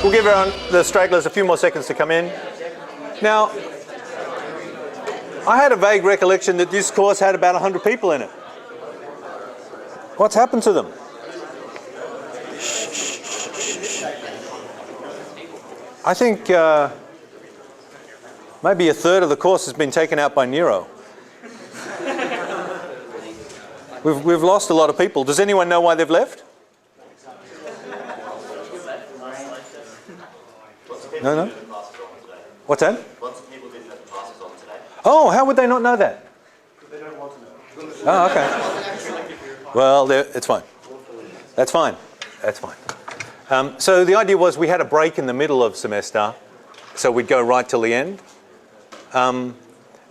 We'll give the stragglers a few more seconds to come in. Now, I had a vague recollection that this course had about 100 people in it. What's happened to them? I think maybe a third of the course has been taken out by Nero. We've lost a lot of people. Does anyone know why they've left? No? What's that? Lots of people didn't have classes on today. Oh, how would they not know that? They don't want to know. Oh, okay. Well, it's fine. That's fine. That's fine. So the idea was we had a break in the middle of semester, so we'd go right till the end. Now I'm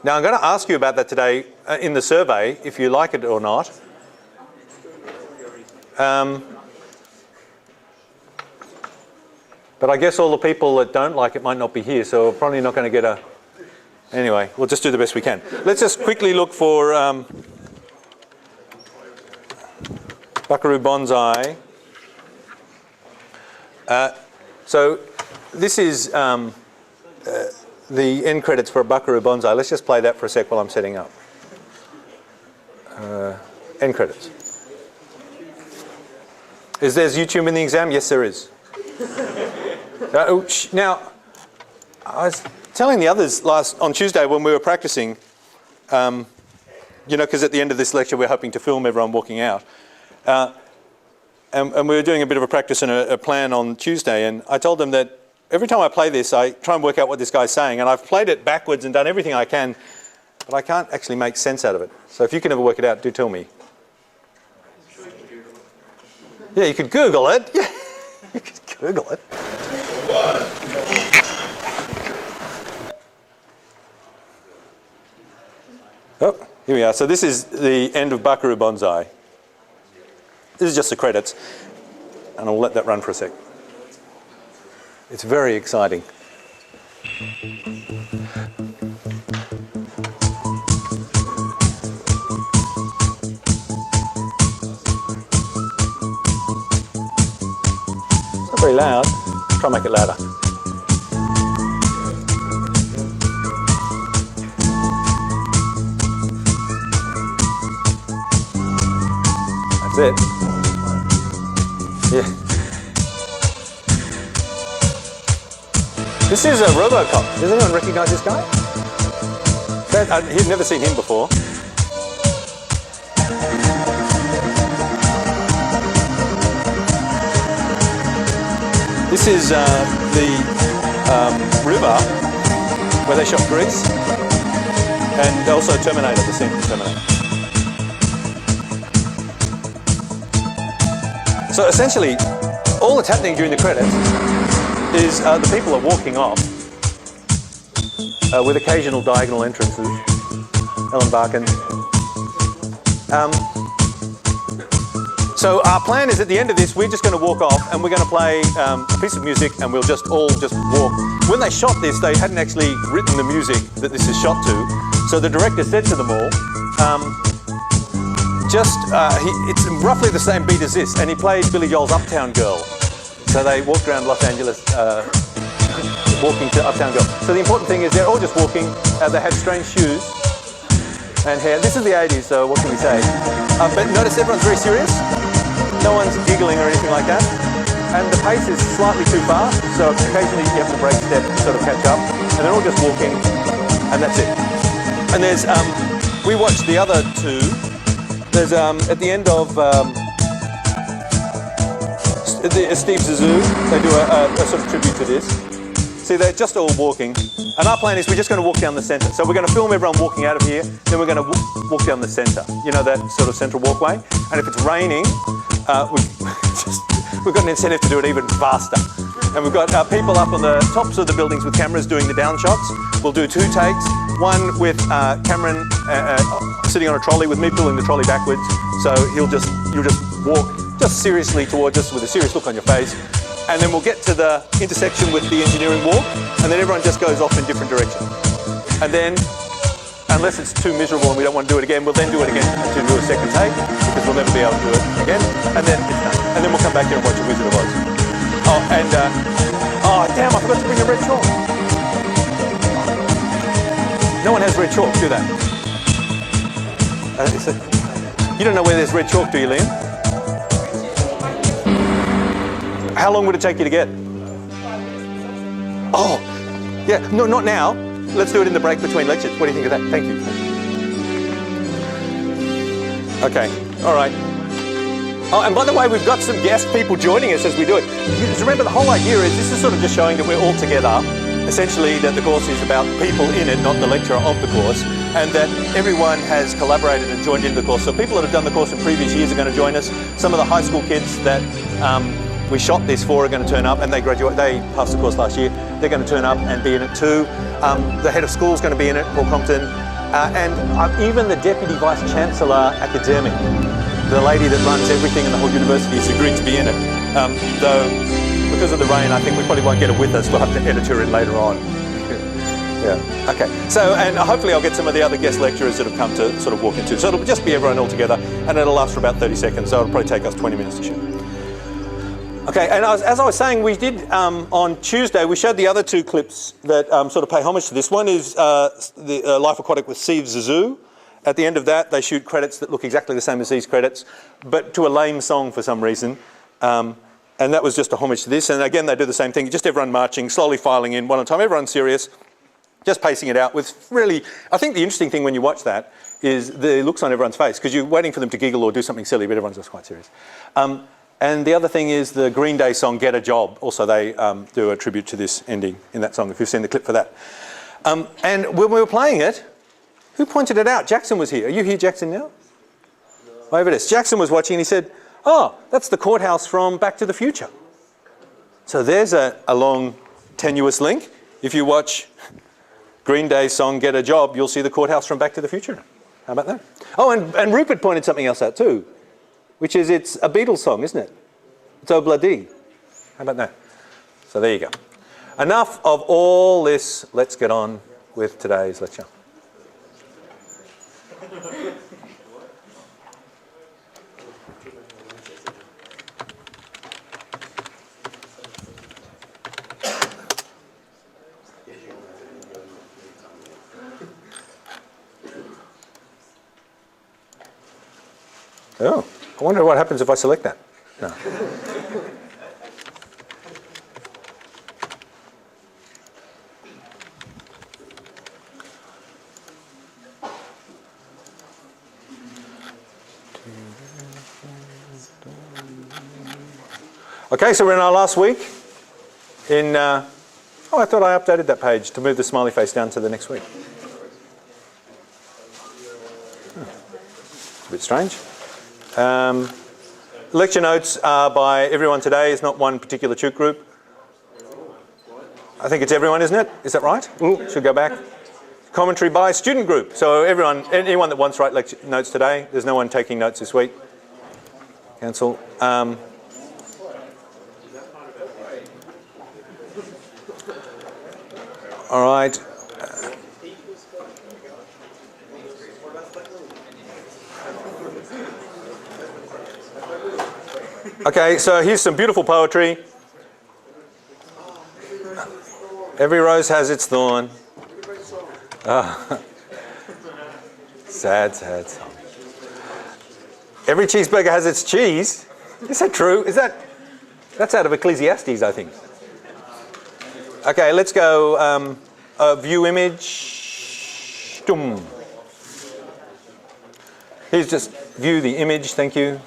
going to ask you about that today in the survey, if you like it or not. But I guess all the people that don't like it might not be here, so we're probably not going to get a... Anyway, we'll just do the best we can. Let's just quickly look for Buckaroo Banzai. So this is the end credits for Buckaroo Banzai. Let's just play that for a sec while I'm setting up. End credits. Is there YouTube in the exam? Yes, there is. Now, I was telling the others on Tuesday when we were practicing, you know, because at the end of this lecture we're hoping to film everyone walking out. And we were doing a bit of a practice and a plan on Tuesday, and I told them that every time I play this, I try and work out what this guy's saying, and I've played it backwards and done everything I can, but I can't actually make sense out of it. So if you can ever work it out, do tell me. Yeah, you could Google it. Yeah, you could Google it. Oh, here we are. So this is the end of Buckaroo Banzai. This is just the credits, and I'll let that run for a sec. It's very exciting. It's not very loud. Try and make it louder. That's it. Yeah. This is a Robocop. Does anyone recognize this guy? He'd never seen him before. This is the river where they shot Grease, and also Terminator, the scene from Terminator. So essentially, all that's happening during the credits is the people are walking off with occasional diagonal entrances. Ellen Barkin. So our plan is at the end of this, we're just going to walk off and we're going to play a piece of music, and we'll all just walk. When they shot this, they hadn't actually written the music that this is shot to. So the director said to them all, it's roughly the same beat as this, and he played Billy Joel's Uptown Girl. So they walked around Los Angeles walking to Uptown Girl. So the important thing is they're all just walking. They had strange shoes and hair. This is the 80s, so what can we say? But notice everyone's very serious. No one's giggling or anything like that. And the pace is slightly too fast, so occasionally you have to break step to sort of catch up. And they're all just walking, and that's it. And there's, we watched the other two. There's, at the end of Steve Zissou, they do a sort of tribute to this. See, they're just all walking. And our plan is we're just going to walk down the centre. So we're going to film everyone walking out of here, then we're going to walk down the centre. You know, that sort of central walkway? And if it's raining, we've got an incentive to do it even faster. And we've got people up on the tops of the buildings with cameras doing the down shots. We'll do 2 takes, one with Cameron sitting on a trolley with me pulling the trolley backwards. So you'll just walk just seriously towards us with a serious look on your face. And then we'll get to the intersection with the engineering walk, and then everyone just goes off in different directions. And then, unless it's too miserable and we don't want to do it again, we'll then do it again to do a second take, because we'll never be able to do it again. And then it's done. And then we'll come back here and watch a Wizard of Oz. Oh, and Oh, damn, I forgot to bring a red chalk. No one has red chalk, do they? You don't know where there's red chalk, do you, Liam? How long would it take you to get? Oh, yeah, no, not now. Let's do it in the break between lectures. What do you think of that? Thank you. Okay, all right. Oh, and by the way, we've got some guest people joining us as we do it. Just remember, the whole idea is this is sort of just showing that we're all together. Essentially, that the course is about the people in it, not the lecturer of the course, and that everyone has collaborated and joined into the course. So people that have done the course in previous years are going to join us. Some of the high school kids that we shot this for are going to turn up, and they passed the course last year. They're going to turn up and be in it too. The head of school is going to be in it, Paul Compton, and even the Deputy Vice Chancellor Academic, the lady that runs everything in the whole university, has agreed to be in it. Though, because of the rain, I think we probably won't get her with us. We'll have to edit her in later on. Yeah, okay. So, and hopefully I'll get some of the other guest lecturers that have come to sort of walk into. So it'll just be everyone all together, and it'll last for about 30 seconds. So it'll probably take us 20 minutes to shoot. Okay, and as I was saying, we did, on Tuesday, we showed the other two clips that sort of pay homage to this. One is the Life Aquatic with Steve Zissou. At the end of that, they shoot credits that look exactly the same as these credits, but to a lame song for some reason. And that was just a homage to this. And again, they do the same thing, just everyone marching, slowly filing in one at a time, everyone serious, just pacing it out with really, I think the interesting thing when you watch that is the looks on everyone's face, because you're waiting for them to giggle or do something silly, but everyone's just quite serious. And the other thing is the Green Day song, Get a Job. Also, they do a tribute to this ending in that song, if you've seen the clip for that. And when we were playing it, who pointed it out? Jackson was here. Are you here, Jackson, now? Oh, over it is. Jackson was watching and he said, oh, that's the courthouse from Back to the Future. So there's a long, tenuous link. If you watch Green Day's song, Get a Job, you'll see the courthouse from Back to the Future. How about that? Oh, and Rupert pointed something else out too, which is it's a Beatles song, isn't it? It's Obladi. How about that? So there you go. Enough of all this. Let's get on with today's lecture. Oh, I wonder what happens if I select that. No. Okay, so we're in our last week in, oh, I thought I updated that page to move the smiley face down to the next week. It's a bit strange. Lecture notes are by everyone today. It's not one particular tute group. I think it's everyone, isn't it? Is that right? Ooh, should go back. Commentary by student group. So everyone, anyone that wants to write lecture notes today, there's no one taking notes this week. Cancel. All right. Okay, so here's some beautiful poetry. Every rose has its thorn. Oh. Sad, sad song. Every cheeseburger has its cheese. Is that true? That's out of Ecclesiastes, I think. Okay, let's go view image. Dum. Here's just view the image, thank you.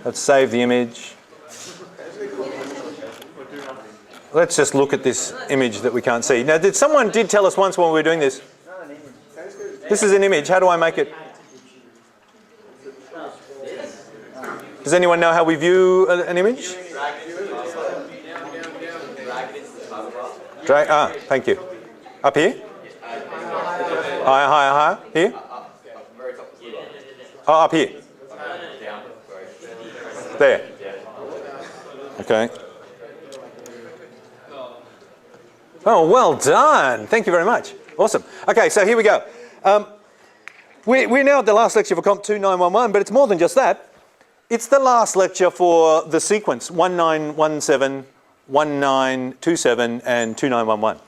Let's save the image. Let's just look at this image that we can't see. Now, someone did tell us once when we were doing this. This is an image. How do I make it? Does anyone know how we view an image? Drag. Thank you. Up here? Higher. Here? Oh, up here. There. Okay. Oh, well done. Thank you very much. Awesome. Okay, so here we go. We're now at the last lecture for Comp2911, but it's more than just that. It's the last lecture for the sequence 1917, 1927 and 2911,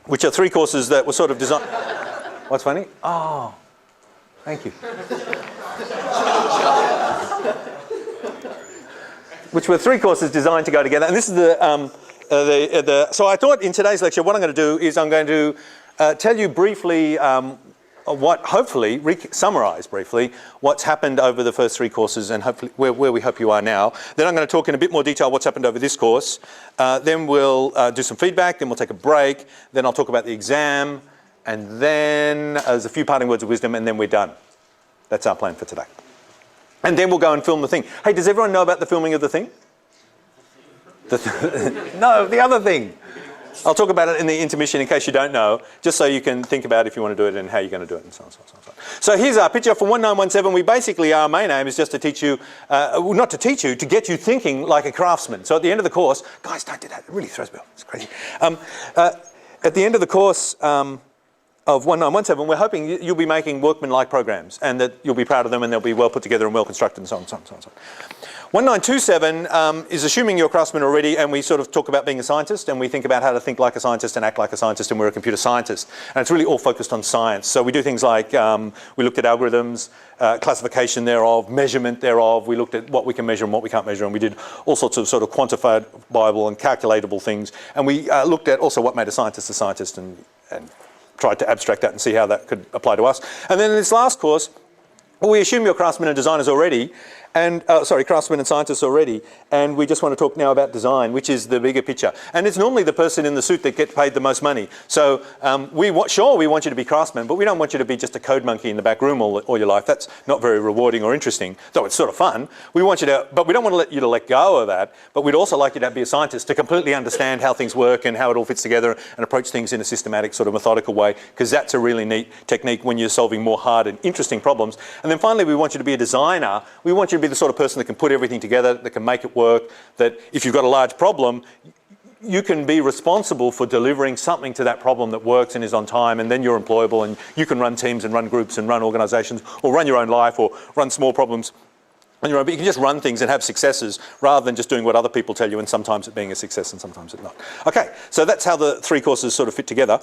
which are 3 courses that were sort of designed. What's funny? Oh, thank you. Which were 3 courses designed to go together. And this is so I thought in today's lecture what I'm going to do is I'm going to tell you briefly hopefully summarise briefly what's happened over the first 3 courses and hopefully where we hope you are now. Then I'm going to talk in a bit more detail what's happened over this course. Then we'll do some feedback, then we'll take a break, then I'll talk about the exam, and then there's a few parting words of wisdom, and then we're done. That's our plan for today. And then we'll go and film the thing. Hey, does everyone know about the filming of the thing? No, the other thing. I'll talk about it in the intermission in case you don't know, just so you can think about if you want to do it and how you're going to do it and so on, so on, so on. So here's our picture for 1917. We basically, our main aim is just to teach you, not to teach you, to get you thinking like a craftsman. So at the end of the course, guys, don't do that. It really throws me off. It's crazy. At the end of the course, of 1917, we're hoping you'll be making workman-like programs and that you'll be proud of them and they'll be well put together and well constructed and so on, so on, so on, so on. 1927 is assuming you're a craftsman already, and we sort of talk about being a scientist and we think about how to think like a scientist and act like a scientist, and we're a computer scientist. And it's really all focused on science. So we do things like we looked at algorithms, classification thereof, measurement thereof. We looked at what we can measure and what we can't measure, and we did all sorts of sort of quantifiable and calculatable things. And we looked at also what made a scientist and tried to abstract that and see how that could apply to us. And then in this last course, we assume you're craftsmen and designers already, and craftsmen and scientists already, and we just want to talk now about design, which is the bigger picture. And it's normally the person in the suit that gets paid the most money. So we want you to be craftsmen, but we don't want you to be just a code monkey in the back room all your life. That's not very rewarding or interesting, though it's sort of fun. We want you to, but we don't want you to let go of that, but we'd also like you to be a scientist to completely understand how things work and how it all fits together and approach things in a systematic, sort of methodical way, because that's a really neat technique when you're solving more hard and interesting problems. And then finally, we want you to be a designer. We want you to be the sort of person that can put everything together, that can make it work, that if you've got a large problem, you can be responsible for delivering something to that problem that works and is on time, and then you're employable and you can run teams and run groups and run organisations or run your own life or run small problems on your own. But you can just run things and have successes rather than just doing what other people tell you, and sometimes it being a success and sometimes it not. Okay, so that's how the 3 courses sort of fit together.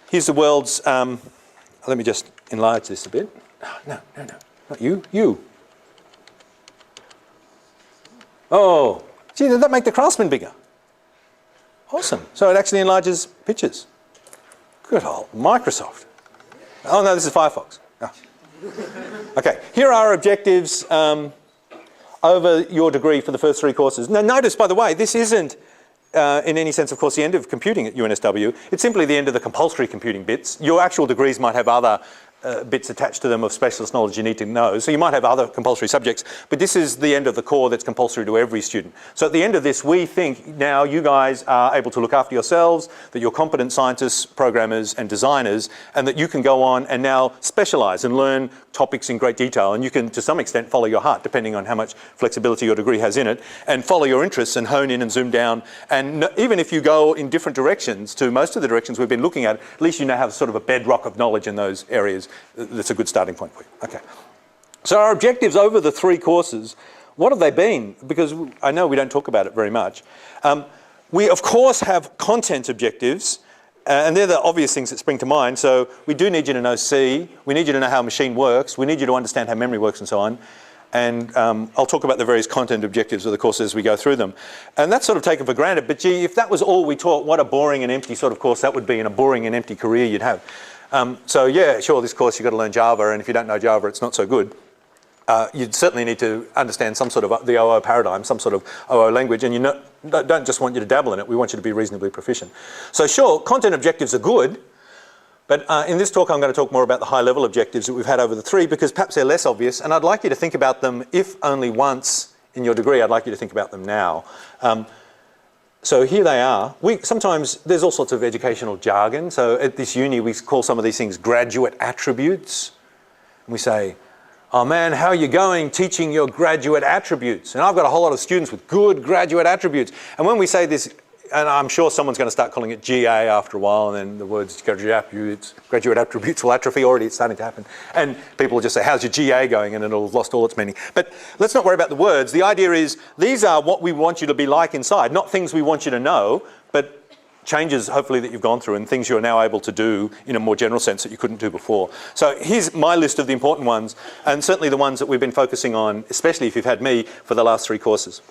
Here's the world's, let me just enlarge this a bit. No, not you, you. Oh, gee, did that make the craftsman bigger? Awesome. So it actually enlarges pictures. Good old Microsoft. Oh no, this is Firefox. Oh. Okay, here are our objectives over your degree for the first 3 courses. Now notice, by the way, this isn't in any sense, of course, the end of computing at UNSW. It's simply the end of the compulsory computing bits. Your actual degrees might have other bits attached to them of specialist knowledge you need to know. So you might have other compulsory subjects, but this is the end of the core that's compulsory to every student. So at the end of this, we think now you guys are able to look after yourselves, that you're competent scientists, programmers and designers, and that you can go on and now specialise and learn topics in great detail, and you can to some extent follow your heart depending on how much flexibility your degree has in it, and follow your interests and hone in and zoom down. And even if you go in different directions to most of the directions we've been looking at least you now have sort of a bedrock of knowledge in those areas. That's a good starting point for you. Okay. So our objectives over the 3 courses, what have they been? Because I know we don't talk about it very much. We of course have content objectives, and they're the obvious things that spring to mind. So we do need you to know C, we need you to know how a machine works, we need you to understand how memory works and so on. And I'll talk about the various content objectives of the course as we go through them. And that's sort of taken for granted, but gee, if that was all we taught, what a boring and empty sort of course that would be, and a boring and empty career you'd have. So yeah, sure, this course you've got to learn Java, and if you don't know Java, it's not so good. You'd certainly need to understand some sort of the OO paradigm, some sort of OO language, and don't just want you to dabble in it, we want you to be reasonably proficient. So sure, content objectives are good, but in this talk I'm going to talk more about the high-level objectives that we've had over the 3, because perhaps they're less obvious, and I'd like you to think about them, if only once in your degree, I'd like you to think about them now. So here they are. Sometimes there's all sorts of educational jargon. So at this uni, we call some of these things graduate attributes. And we say, oh man, how are you going teaching your graduate attributes? And I've got a whole lot of students with good graduate attributes. And when we say this and I'm sure someone's going to start calling it GA after a while, and then the words graduate attributes will atrophy. Already it's starting to happen. And people will just say, how's your GA going? And it'll have lost all its meaning. But let's not worry about the words. The idea is these are what we want you to be like inside, not things we want you to know, but changes hopefully that you've gone through and things you're now able to do in a more general sense that you couldn't do before. So here's my list of the important ones, and certainly the ones that we've been focusing on, especially if you've had me for the last 3 courses.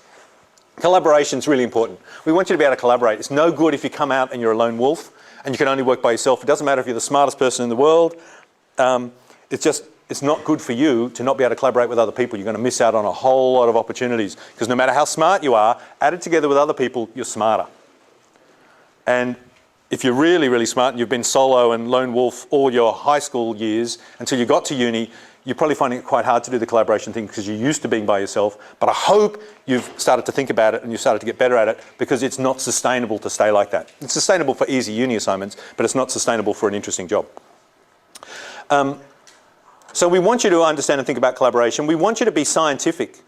Collaboration is really important. We want you to be able to collaborate. It's no good if you come out and you're a lone wolf and you can only work by yourself. It doesn't matter if you're the smartest person in the world. It's not good for you to not be able to collaborate with other people. You're going to miss out on a whole lot of opportunities because no matter how smart you are, added together with other people, you're smarter. And if you're really, really smart and you've been solo and lone wolf all your high school years until you got to uni, you're probably finding it quite hard to do the collaboration thing because you're used to being by yourself. But I hope you've started to think about it and you've started to get better at it because it's not sustainable to stay like that. It's sustainable for easy uni assignments, but it's not sustainable for an interesting job. So we want you to understand and think about collaboration. We want you to be scientific.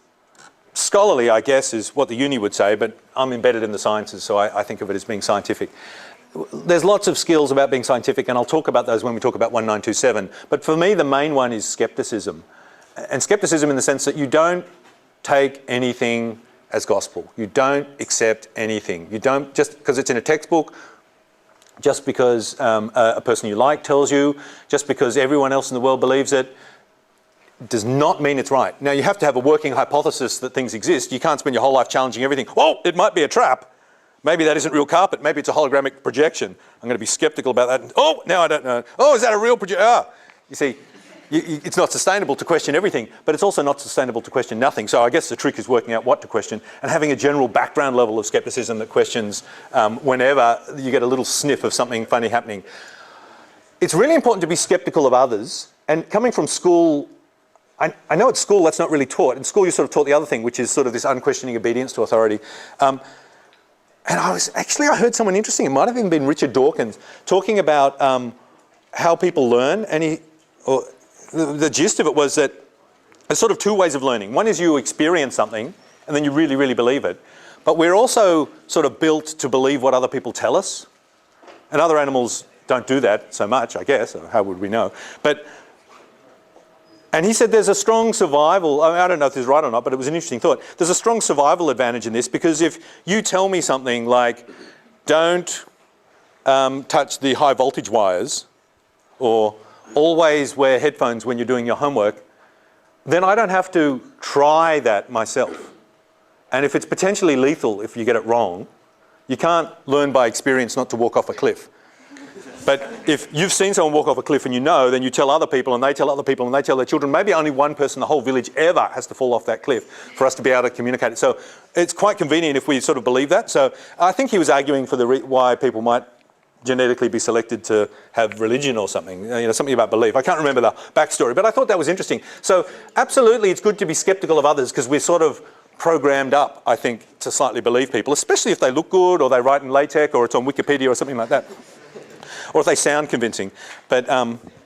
Scholarly, I guess, is what the uni would say, but I'm embedded in the sciences, so I think of it as being scientific. There's lots of skills about being scientific, and I'll talk about those when we talk about 1927. But for me, the main one is skepticism. And skepticism in the sense that you don't take anything as gospel. You don't accept anything. You don't, just because it's in a textbook, just because a person you like tells you, just because everyone else in the world believes it, does not mean it's right. Now, you have to have a working hypothesis that things exist. You can't spend your whole life challenging everything. Whoa, it might be a trap. Maybe that isn't real carpet. Maybe it's a hologramic projection. I'm going to be skeptical about that. Oh, now I don't know. Oh, is that a real projection? You see, it's not sustainable to question everything, but it's also not sustainable to question nothing. So I guess the trick is working out what to question and having a general background level of skepticism that questions whenever you get a little sniff of something funny happening. It's really important to be skeptical of others. And coming from school, I know at school that's not really taught. In school you're sort of taught the other thing, which is sort of this unquestioning obedience to authority. And I heard someone interesting, it might have even been Richard Dawkins, talking about how people learn. And the gist of it was that there's sort of 2 ways of learning. One is you experience something and then you really, really believe it. But we're also sort of built to believe what other people tell us. And other animals don't do that so much, I guess. Or how would we know? And he said there's a strong survival, I don't know if this is right or not, but it was an interesting thought. There's a strong survival advantage in this because if you tell me something like, don't touch the high voltage wires, or always wear headphones when you're doing your homework, then I don't have to try that myself. And if it's potentially lethal if you get it wrong, you can't learn by experience not to walk off a cliff. But if you've seen someone walk off a cliff and you know, then you tell other people and they tell other people and they tell their children. Maybe only one person in the whole village ever has to fall off that cliff for us to be able to communicate it. So it's quite convenient if we sort of believe that. So I think he was arguing for why people might genetically be selected to have religion or something, something about belief. I can't remember the backstory, but I thought that was interesting. So absolutely it's good to be skeptical of others because we're sort of programmed up, I think, to slightly believe people, especially if they look good or they write in LaTeX or it's on Wikipedia or something like that. Or if they sound convincing, but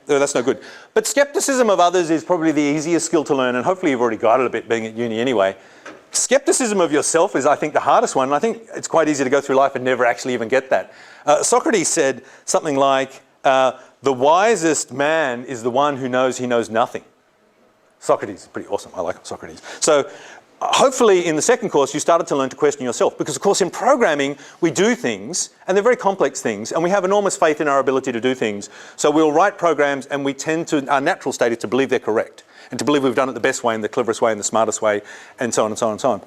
that's no good. But skepticism of others is probably the easiest skill to learn, and hopefully you've already got it a bit being at uni anyway. Skepticism of yourself is, I think, the hardest one, and I think it's quite easy to go through life and never actually even get that. Socrates said something like, the wisest man is the one who knows he knows nothing. Socrates is pretty awesome. I like Socrates. So hopefully in the second course you started to learn to question yourself, because of course in programming we do things and they're very complex things and we have enormous faith in our ability to do things. So we'll write programs and we tend to, our natural state is to believe they're correct and to believe we've done it the best way and the cleverest way and the smartest way and so on and so on and so on.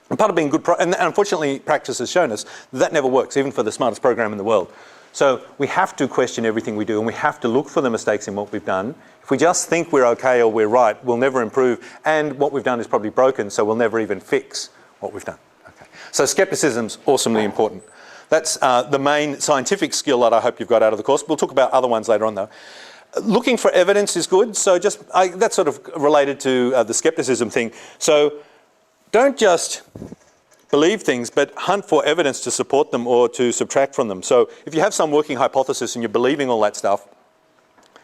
And part of being good, and unfortunately practice has shown us that never works, even for the smartest program in the world. So we have to question everything we do and we have to look for the mistakes in what we've done. If we just think we're okay or we're right, we'll never improve, and what we've done is probably broken, so we'll never even fix what we've done. Okay. So skepticism's awesomely important. That's the main scientific skill that I hope you've got out of the course. We'll talk about other ones later on though. Looking for evidence is good, so that's sort of related to the skepticism thing. So don't just believe things, but hunt for evidence to support them or to subtract from them. So if you have some working hypothesis and you're believing all that stuff,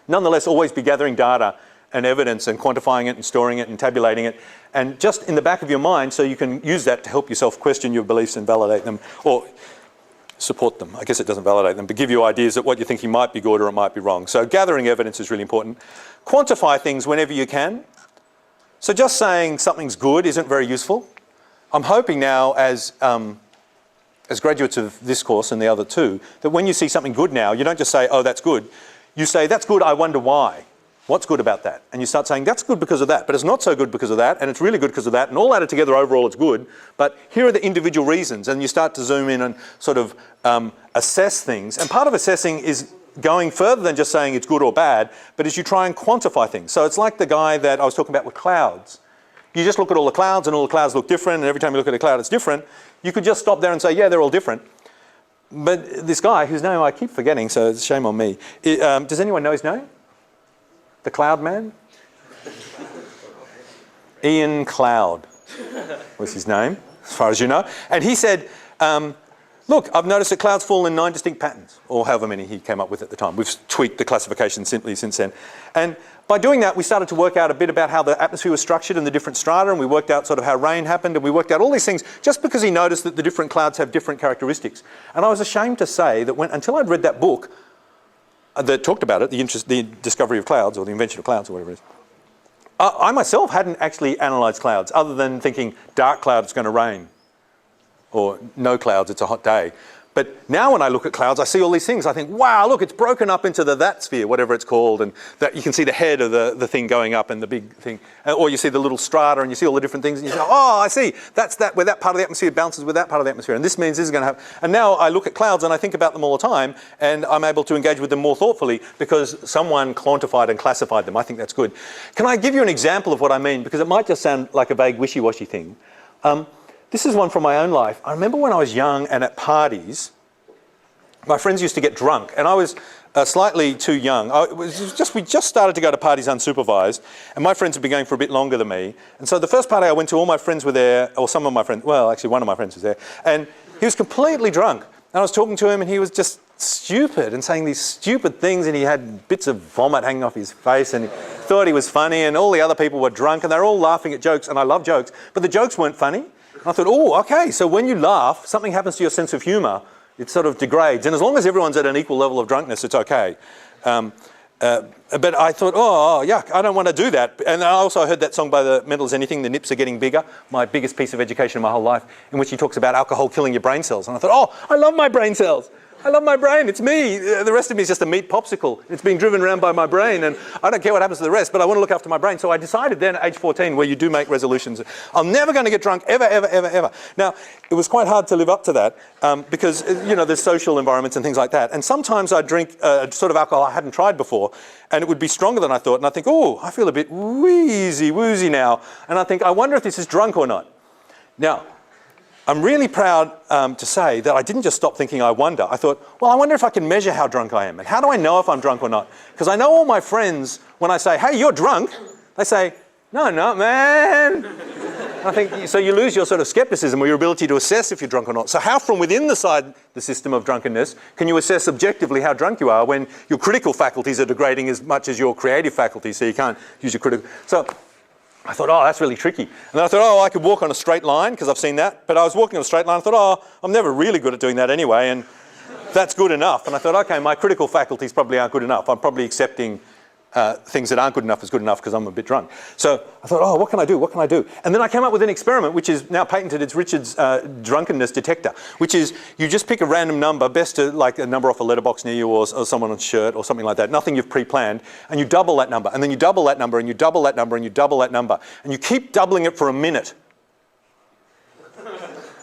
nonetheless always be gathering data and evidence and quantifying it and storing it and tabulating it, and just in the back of your mind so you can use that to help yourself question your beliefs and validate them, or support them. I guess it doesn't validate them, but give you ideas that what you're thinking might be good or it might be wrong. So gathering evidence is really important. Quantify things whenever you can. So just saying something's good isn't very useful. I'm hoping now as graduates of this course and the other two, that when you see something good now, you don't just say, oh, that's good. You say, that's good, I wonder why. What's good about that? And you start saying, that's good because of that, but it's not so good because of that, and it's really good because of that, and all added together overall it's good, but here are the individual reasons, and you start to zoom in and sort of assess things. And part of assessing is going further than just saying it's good or bad, but as you try and quantify things. So it's like the guy that I was talking about with clouds. You just look at all the clouds and all the clouds look different, and every time you look at a cloud it's different. You could just stop there and say, yeah, they're all different. But this guy, whose name I keep forgetting, so it's shame on me. Does anyone know his name? The Cloud Man? Ian Cloud was his name, as far as you know. And he said, look, I've noticed that clouds fall in 9 distinct patterns, or however many he came up with at the time. We've tweaked the classification simply since then. And by doing that, we started to work out a bit about how the atmosphere was structured and the different strata, and we worked out sort of how rain happened, and we worked out all these things just because he noticed that the different clouds have different characteristics. And I was ashamed to say that until I'd read that book that talked about it, the discovery of clouds, or the invention of clouds, or whatever it is, I myself hadn't actually analysed clouds, other than thinking dark cloud, it's going to rain, or no clouds, it's a hot day. But now when I look at clouds, I see all these things. I think, wow, look, it's broken up into that sphere, whatever it's called, and that you can see the head of the thing going up and the big thing. Or you see the little strata and you see all the different things, and you say, oh, I see, that's where that part of the atmosphere bounces with that part of the atmosphere, and this means this is going to happen. And now I look at clouds and I think about them all the time, and I'm able to engage with them more thoughtfully because someone quantified and classified them. I think that's good. Can I give you an example of what I mean? Because it might just sound like a vague wishy-washy thing. This is one from my own life. I remember when I was young and at parties, my friends used to get drunk, and I was slightly too young. We just started to go to parties unsupervised, and my friends had been going for a bit longer than me. And so the first party I went to, all my friends were there, or some of my friends, well, actually one of my friends was there, and he was completely drunk. And I was talking to him, and he was just stupid and saying these stupid things, and he had bits of vomit hanging off his face, and he thought he was funny, and all the other people were drunk, and they were all laughing at jokes, and I love jokes, but the jokes weren't funny. And I thought, oh, okay, so when you laugh, something happens to your sense of humour. It sort of degrades, and as long as everyone's at an equal level of drunkenness, it's okay. But I thought, oh, yuck, I don't want to do that. And I also heard that song by the Mental as Anything, The Nips Are Getting Bigger, my biggest piece of education in my whole life, in which he talks about alcohol killing your brain cells. And I thought, oh, I love my brain cells. I love my brain, it's me. The rest of me is just a meat popsicle. It's being driven around by my brain, and I don't care what happens to the rest, but I want to look after my brain. So I decided then at age 14, where you do make resolutions, I'm never going to get drunk, ever, ever, ever, ever. Now, it was quite hard to live up to that because, you know, there's social environments and things like that. And sometimes I'd drink sort of alcohol I hadn't tried before, and it would be stronger than I thought, and I think, oh, I feel a bit woozy now. And I think, I wonder if this is drunk or not. Now, I'm really proud to say that I didn't just stop thinking, I wonder. I thought, well, I wonder if I can measure how drunk I am. And how do I know if I'm drunk or not? Because I know all my friends, when I say, hey, you're drunk, they say, no, I'm not, man. I think, so you lose your sort of skepticism or your ability to assess if you're drunk or not. So how from within the system of drunkenness can you assess objectively how drunk you are when your critical faculties are degrading as much as your creative faculties, so you can't use your critical... So I thought, oh, that's really tricky. And then I thought, oh, I could walk on a straight line, because I've seen that. But I was walking on a straight line. I thought, oh, I'm never really good at doing that anyway, and that's good enough. And I thought, okay, my critical faculties probably aren't good enough. I'm probably accepting things that aren't good enough as good enough because I'm a bit drunk. So I thought, oh, what can I do? What can I do? And then I came up with an experiment, which is now patented. It's Richard's drunkenness detector, which is you just pick a random number, best to like a number off a letterbox near you or someone's shirt or something like that, nothing you've pre-planned, and you double that number, and then you double that number, and you double that number, and you double that number, and you keep doubling it for a minute.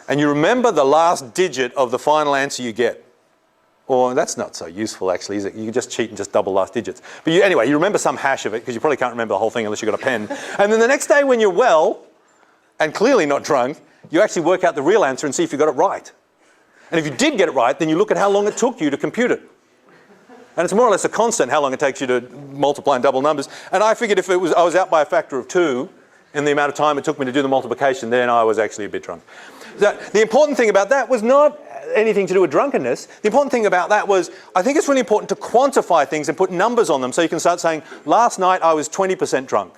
And you remember the last digit of the final answer you get. Or that's not so useful, actually, is it? You can just cheat and just double last digits. But anyway, you remember some hash of it, because you probably can't remember the whole thing unless you've got a pen. And then the next day when you're well, and clearly not drunk, you actually work out the real answer and see if you got it right. And if you did get it right, then you look at how long it took you to compute it. And it's more or less a constant how long it takes you to multiply and double numbers. And I figured if I was out by a factor of 2 in the amount of time it took me to do the multiplication, then I was actually a bit drunk. So the important thing about that was not anything to do with drunkenness. The important thing about that was, I think it's really important to quantify things and put numbers on them, so you can start saying, last night I was 20% drunk.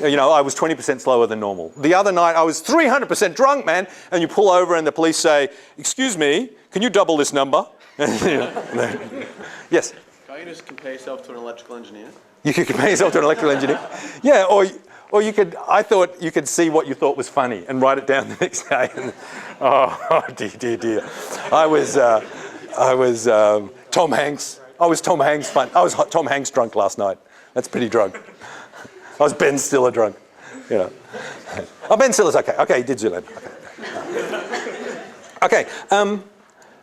You know, I was 20% slower than normal. The other night, I was 300% drunk, man. And you pull over and the police say, excuse me, can you double this number? Yes? Can't you just compare yourself to an electrical engineer? You could compare yourself to an electrical engineer. Yeah, or you could, I thought you could see what you thought was funny and write it down the next day. And, oh dear. I was Tom Hanks. I was Tom Hanks fun. I was Tom Hanks drunk last night. That's pretty drunk. I was Ben Stiller drunk, you know. Oh, Ben Stiller's okay. Okay, he did Zoolander. Okay.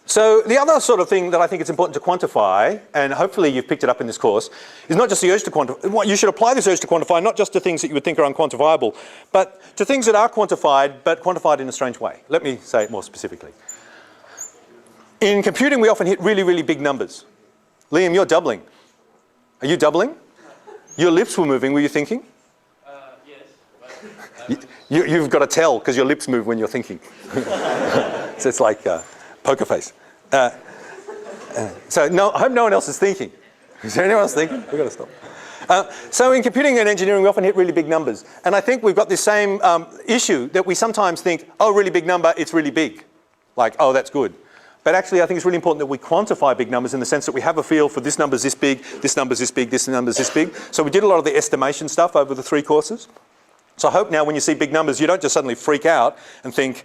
So the other sort of thing that I think it's important to quantify, and hopefully you've picked it up in this course, is not just the urge to quantify. You should apply this urge to quantify not just to things that you would think are unquantifiable, but to things that are quantified, but quantified in a strange way. Let me say it more specifically. In computing, we often hit really, really big numbers. Liam, you're doubling. Are you doubling? Your lips were moving. Were you thinking? Yes. You've got to tell because your lips move when you're thinking. So it's like poker face. So no, I hope no one else is thinking. Is there anyone else thinking? We've got to stop. So in computing and engineering, we often hit really big numbers. And I think we've got this same issue that we sometimes think, oh, really big number, it's really big. Like, oh, that's good. But actually, I think it's really important that we quantify big numbers in the sense that we have a feel for this number's this big, this number's this big, this number's this big. So we did a lot of the estimation stuff over the 3 courses. So I hope now when you see big numbers, you don't just suddenly freak out and think,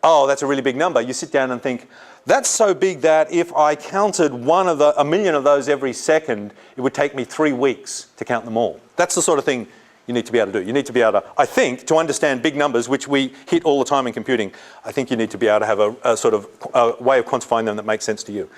oh, that's a really big number. You sit down and think, that's so big that if I counted a million of those every second, it would take me 3 weeks to count them all. That's the sort of thing you need to be able to do. You need to be able to, I think, to understand big numbers, which we hit all the time in computing, I think you need to be able to have a sort of way of quantifying them that makes sense to you.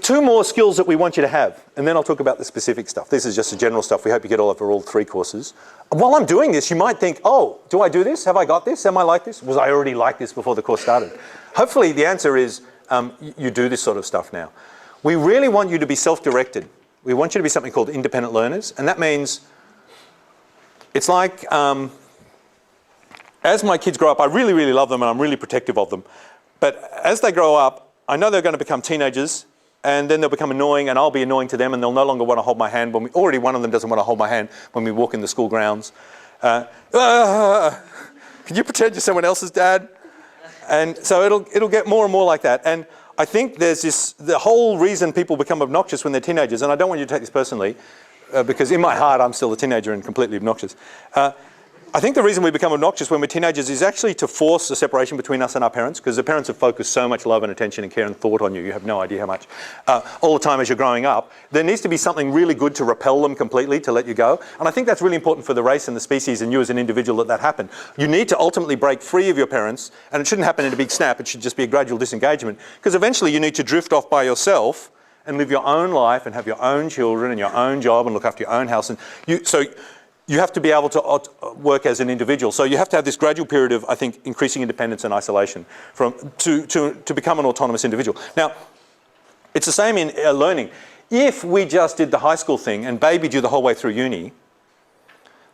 2 more skills that we want you to have, and then I'll talk about the specific stuff. This is just the general stuff. We hope you get all over all 3 courses. While I'm doing this, you might think, oh, do I do this? Have I got this? Am I like this? Was I already like this before the course started? Hopefully the answer is you do this sort of stuff now. We really want you to be self-directed. We want you to be something called independent learners, and that means it's like, as my kids grow up, I really, really love them and I'm really protective of them. But as they grow up, I know they're going to become teenagers and then they'll become annoying and I'll be annoying to them and they'll no longer want to hold my hand. Already one of them doesn't want to hold my hand when we walk in the school grounds. Can you pretend you're someone else's dad? And so it'll get more and more like that. And I think there's the whole reason people become obnoxious when they're teenagers, and I don't want you to take this personally, because in my heart I'm still a teenager and completely obnoxious. I think the reason we become obnoxious when we're teenagers is actually to force a separation between us and our parents, because the parents have focused so much love and attention and care and thought on you, you have no idea how much, all the time as you're growing up. There needs to be something really good to repel them completely, to let you go. And I think that's really important for the race and the species and you as an individual that happen. You need to ultimately break free of your parents, and it shouldn't happen in a big snap, it should just be a gradual disengagement, because eventually you need to drift off by yourself and live your own life and have your own children and your own job and look after your own house. And so you have to be able to work as an individual. So you have to have this gradual period of, I think, increasing independence and isolation to become an autonomous individual. Now, it's the same in learning. If we just did the high school thing and babied you the whole way through uni,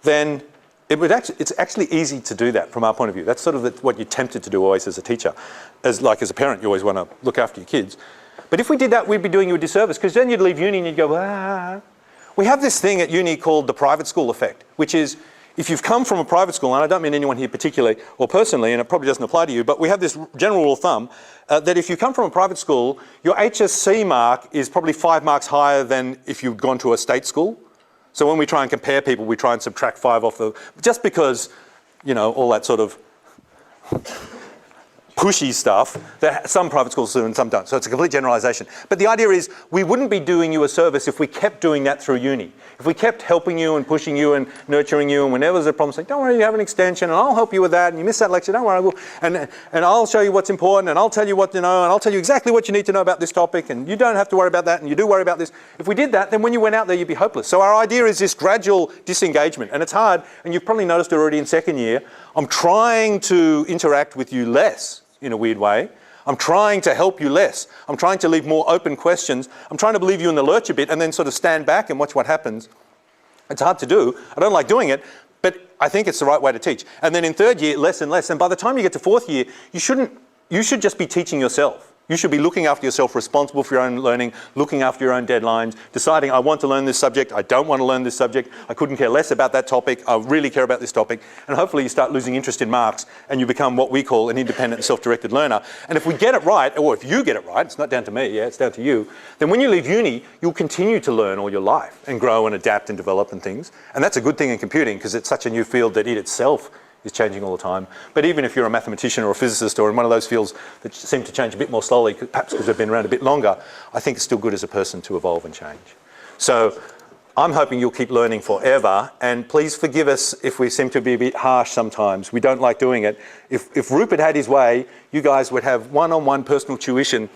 then it's actually easy to do that from our point of view. That's sort of what you're tempted to do always as a teacher. As a parent, you always want to look after your kids. But if we did that, we'd be doing you a disservice, because then you'd leave uni and you'd go, ah. We have this thing at uni called the private school effect, which is if you've come from a private school, and I don't mean anyone here particularly or personally, and it probably doesn't apply to you, but we have this general rule of thumb that if you come from a private school, your HSC mark is probably 5 marks higher than if you'd gone to a state school. So when we try and compare people, we try and subtract 5 off just because, you know, all that sort of pushy stuff that some private schools do and some don't. So it's a complete generalization. But the idea is we wouldn't be doing you a service if we kept doing that through uni. If we kept helping you and pushing you and nurturing you, and whenever there's a problem, saying, don't worry, you have an extension and I'll help you with that, and you missed that lecture, don't worry, and I'll show you what's important, and I'll tell you what to know, and I'll tell you exactly what you need to know about this topic, and you don't have to worry about that, and you do worry about this. If we did that, then when you went out there, you'd be hopeless. So our idea is this gradual disengagement, and it's hard, and you've probably noticed already in second year, I'm trying to interact with you less in a weird way. I'm trying to help you less. I'm trying to leave more open questions. I'm trying to believe you in the lurch a bit and then sort of stand back and watch what happens. It's hard to do. I don't like doing it, but I think it's the right way to teach. And then in third year, less and less. And by the time you get to fourth year, you should just be teaching yourself. You should be looking after yourself, responsible for your own learning, looking after your own deadlines, deciding I want to learn this subject, I don't want to learn this subject, I couldn't care less about that topic, I really care about this topic, and hopefully you start losing interest in marks and you become what we call an independent and self-directed learner. And if we get it right, or if you get it right, it's not down to me, yeah, it's down to you, then when you leave uni, you'll continue to learn all your life and grow and adapt and develop and things. And that's a good thing in computing because it's such a new field that it itself is changing all the time. But even if you're a mathematician or a physicist or in one of those fields that seem to change a bit more slowly, perhaps because they've been around a bit longer, I think it's still good as a person to evolve and change. So I'm hoping you'll keep learning forever, and please forgive us if we seem to be a bit harsh sometimes. We don't like doing it. If Rupert had his way, you guys would have one-on-one personal tuition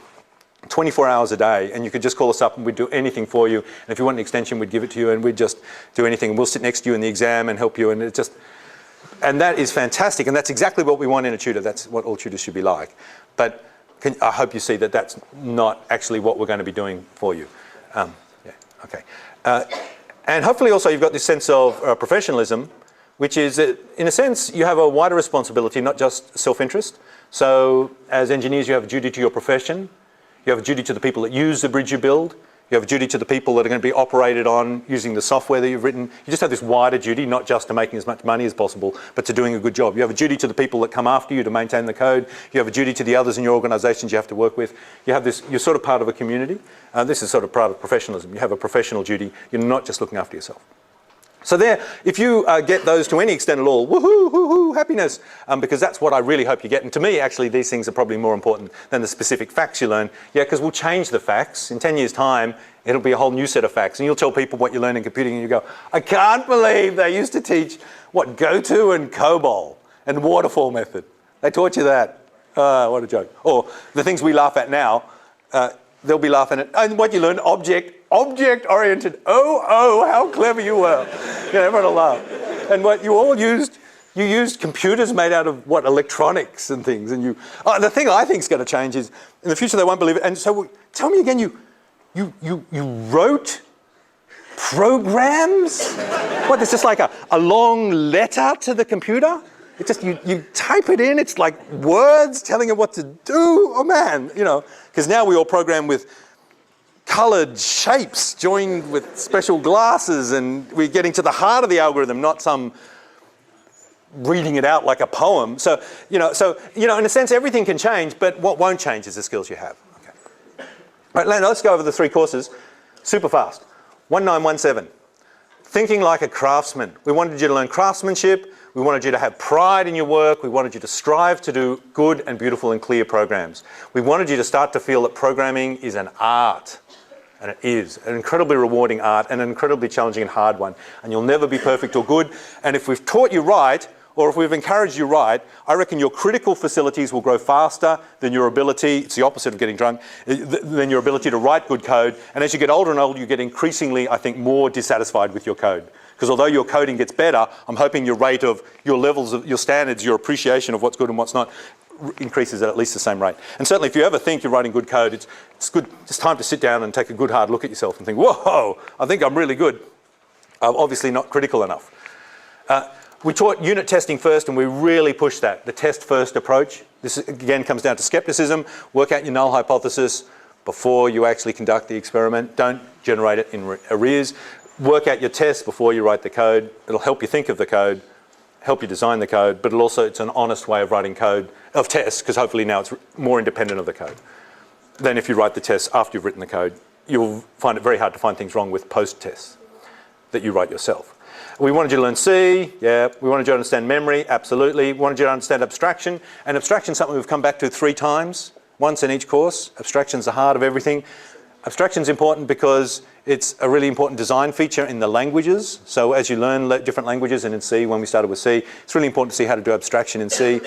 24 hours a day, and you could just call us up and we'd do anything for you. And if you want an extension, we'd give it to you, and we'd just do anything. And we'll sit next to you in the exam and help you, and it just... And that is fantastic, and that's exactly what we want in a tutor. That's what all tutors should be like. But I hope you see that that's not actually what we're going to be doing for you. Yeah, okay. And hopefully also you've got this sense of professionalism, which is that in a sense you have a wider responsibility, not just self-interest. So as engineers you have a duty to your profession, you have a duty to the people that use the bridge you build, you have a duty to the people that are going to be operated on using the software that you've written. You just have this wider duty, not just to making as much money as possible, but to doing a good job. You have a duty to the people that come after you to maintain the code. You have a duty to the others in your organisations you have to work with. You have this, you're sort of part of a community. This is sort of part of professionalism. You have a professional duty. You're not just looking after yourself. So there, if you get those to any extent at all, woohoo, woohoo, happiness, because that's what I really hope you get. And to me, actually, these things are probably more important than the specific facts you learn. Yeah, because we'll change the facts. In 10 years' time, it'll be a whole new set of facts. And you'll tell people what you learn in computing, and you go, I can't believe they used to teach, what, GoTo and COBOL and waterfall method. They taught you that. What a joke. Or the things we laugh at now, they'll be laughing at, and what you learned, object-oriented. Oh, how clever you were. You know, everyone will laugh. And what you all used, you used computers made out of, what, electronics and things. And you, the thing I think is going to change is, in the future they won't believe it. And so tell me again, you wrote programs? What, it's just like a long letter to the computer? It's just, you type it in, it's like words telling it what to do. Oh man, you know, because now we all program with coloured shapes joined with special glasses, and we're getting to the heart of the algorithm, not some reading it out like a poem. So, in a sense, everything can change, but what won't change is the skills you have. Okay. All right, now let's go over the 3 courses super fast. 1917, thinking like a craftsman. We wanted you to learn craftsmanship. We wanted you to have pride in your work. We wanted you to strive to do good and beautiful and clear programs. We wanted you to start to feel that programming is an art. And it is an incredibly rewarding art and an incredibly challenging and hard one. And you'll never be perfect or good. And if we've taught you right, or if we've encouraged you right, I reckon your critical facilities will grow faster than your ability, it's the opposite of getting drunk, than your ability to write good code. And as you get older and older, you get increasingly, I think, more dissatisfied with your code. Because although your coding gets better, I'm hoping your rate of your levels of your standards, your appreciation of what's good and what's not, increases at least the same rate. And certainly if you ever think you're writing good code, it's good, it's time to sit down and take a good hard look at yourself and think, whoa, I think I'm really good. I'm obviously not critical enough. We taught unit testing first, and we really pushed that, the test first approach. This again comes down to skepticism. Work out your null hypothesis before you actually conduct the experiment. Don't generate it in arrears. Work out your tests before you write the code. It'll help you think of the code, help you design the code, but it's an honest way of writing code, of tests, because hopefully now it's more independent of the code. Then if you write the tests after you've written the code, you'll find it very hard to find things wrong with post-tests that you write yourself. We wanted you to learn C, yeah. We wanted you to understand memory, absolutely. We wanted you to understand abstraction. And abstraction is something we've come back to 3 times, once in each course. Abstraction's the heart of everything. Abstraction's important because it's a really important design feature in the languages. So as you learn different languages, and in C, when we started with C, it's really important to see how to do abstraction in C.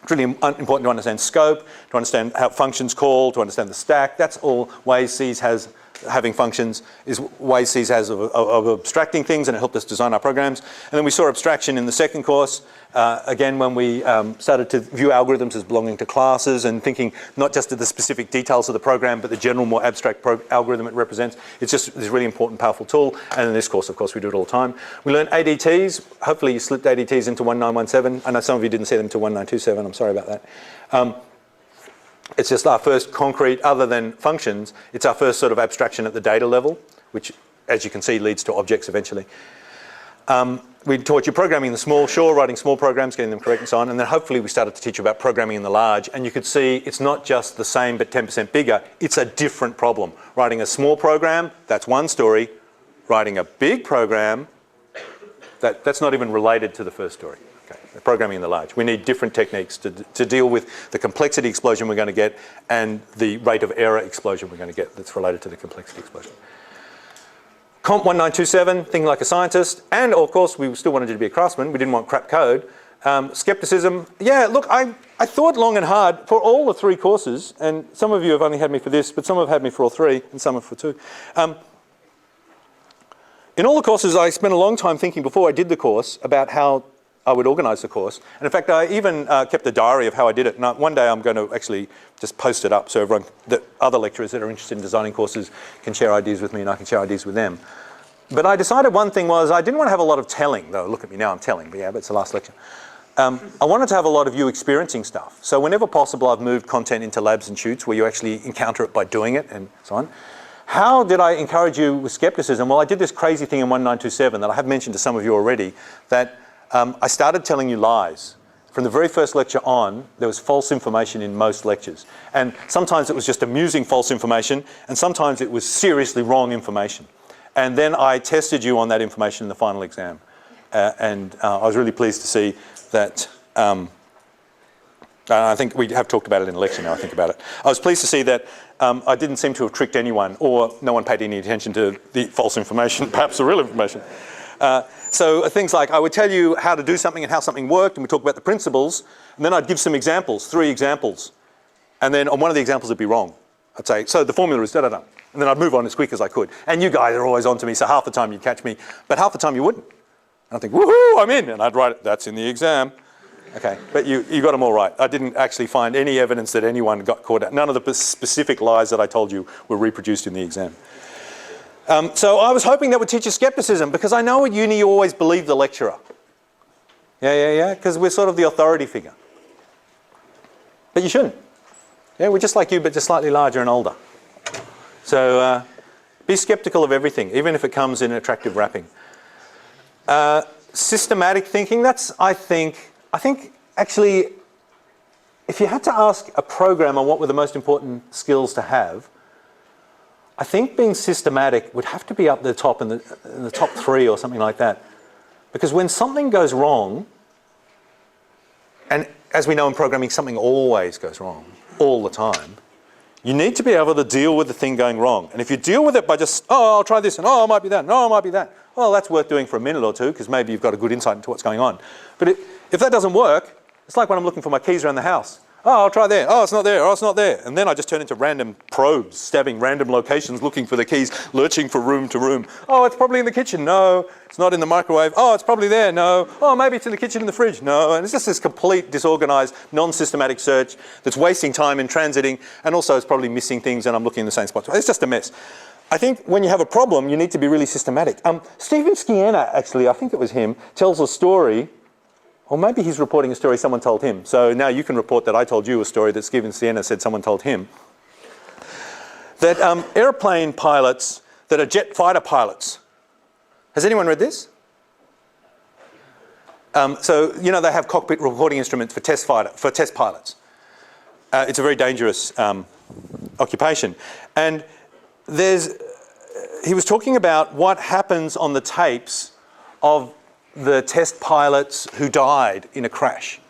It's really important to understand scope, to understand how functions call, to understand the stack. That's all ways C has having functions, is ways C has of abstracting things, and it helped us design our programs. And then we saw abstraction in the second course, again when we started to view algorithms as belonging to classes and thinking not just of the specific details of the program, but the general, more abstract algorithm it represents. It's just this really important, powerful tool. And in this course, of course, we do it all the time. We learned ADTs. Hopefully you slipped ADTs into 1917. I know some of you didn't see them until 1927. I'm sorry about that. It's just our first concrete, other than functions, it's our first sort of abstraction at the data level, which, as you can see, leads to objects eventually. We taught you programming in the small, sure, writing small programs, getting them correct and so on, and then hopefully we started to teach you about programming in the large, and you could see it's not just the same but 10% bigger, it's a different problem. Writing a small program, that's one story. Writing a big program, that's not even related to the first story. Okay. Programming in the large. We need different techniques to deal with the complexity explosion we're going to get and the rate of error explosion we're going to get that's related to the complexity explosion. COMP2911, think like a scientist, and of course we still wanted you to be a craftsman, we didn't want crap code. Skepticism, yeah, look, I thought long and hard for all the 3 courses, and some of you have only had me for this, but some have had me for all 3, and some have for 2. In all the courses, I spent a long time thinking before I did the course about how I would organise the course. And in fact, I even kept a diary of how I did it. And one day I'm going to actually just post it up so everyone, the other lecturers that are interested in designing courses can share ideas with me and I can share ideas with them. But I decided one thing was I didn't want to have a lot of telling, though. Look at me now, I'm telling, but yeah, but it's the last lecture. I wanted to have a lot of you experiencing stuff. So whenever possible, I've moved content into labs and shoots where you actually encounter it by doing it and so on. How did I encourage you with skepticism? Well, I did this crazy thing in 1927 that I have mentioned to some of you already, that I started telling you lies. From the very first lecture on, there was false information in most lectures. And sometimes it was just amusing false information, and sometimes it was seriously wrong information. And then I tested you on that information in the final exam. And I was really pleased to see that, I think we have talked about it in the lecture now, I think about it. I was pleased to see that I didn't seem to have tricked anyone, or no one paid any attention to the false information, perhaps the real information. So things like I would tell you how to do something and how something worked, and we'd talk about the principles, and then I'd give some examples, 3 examples. And then on one of the examples it'd be wrong. I'd say, so the formula is da-da-da. And then I'd move on as quick as I could. And you guys are always on to me, so half the time you'd catch me, but half the time you wouldn't. And I'd think, woohoo, I'm in. And I'd write it, that's in the exam. Okay, but you got them all right. I didn't actually find any evidence that anyone got caught out. None of the specific lies that I told you were reproduced in the exam. So I was hoping that would teach you skepticism, because I know at uni you always believe the lecturer. Yeah, because we're sort of the authority figure. But you shouldn't. Yeah, we're just like you, but just slightly larger and older. So be skeptical of everything, even if it comes in attractive wrapping. Systematic thinking, that's, I think actually, if you had to ask a programmer what were the most important skills to have, I think being systematic would have to be up the top in the top 3 or something like that. Because when something goes wrong, and as we know in programming, something always goes wrong, all the time, you need to be able to deal with the thing going wrong. And if you deal with it by just, oh, I'll try this, and oh, it might be that, and oh, it might be that, well, that's worth doing for a minute or 2, because maybe you've got a good insight into what's going on. But if that doesn't work, it's like when I'm looking for my keys around the house. Oh, I'll try there. Oh, it's not there. Oh, it's not there. And then I just turn into random probes, stabbing random locations, looking for the keys, lurching from room to room. Oh, it's probably in the kitchen. No, it's not in the microwave. Oh, it's probably there. No. Oh, maybe it's in the kitchen in the fridge. No. And it's just this complete disorganized, non-systematic search that's wasting time in transiting, and also it's probably missing things and I'm looking in the same spot. It's just a mess. I think when you have a problem, you need to be really systematic. Stephen Scienna, actually, I think it was him, tells a story. Or maybe he's reporting a story someone told him. So now you can report that I told you a story that Stephen Scienna said someone told him. That airplane pilots that are jet fighter pilots. Has anyone read this? So, you know, they have cockpit recording instruments for test pilots. It's a very dangerous occupation. And he was talking about what happens on the tapes of the test pilots who died in a crash.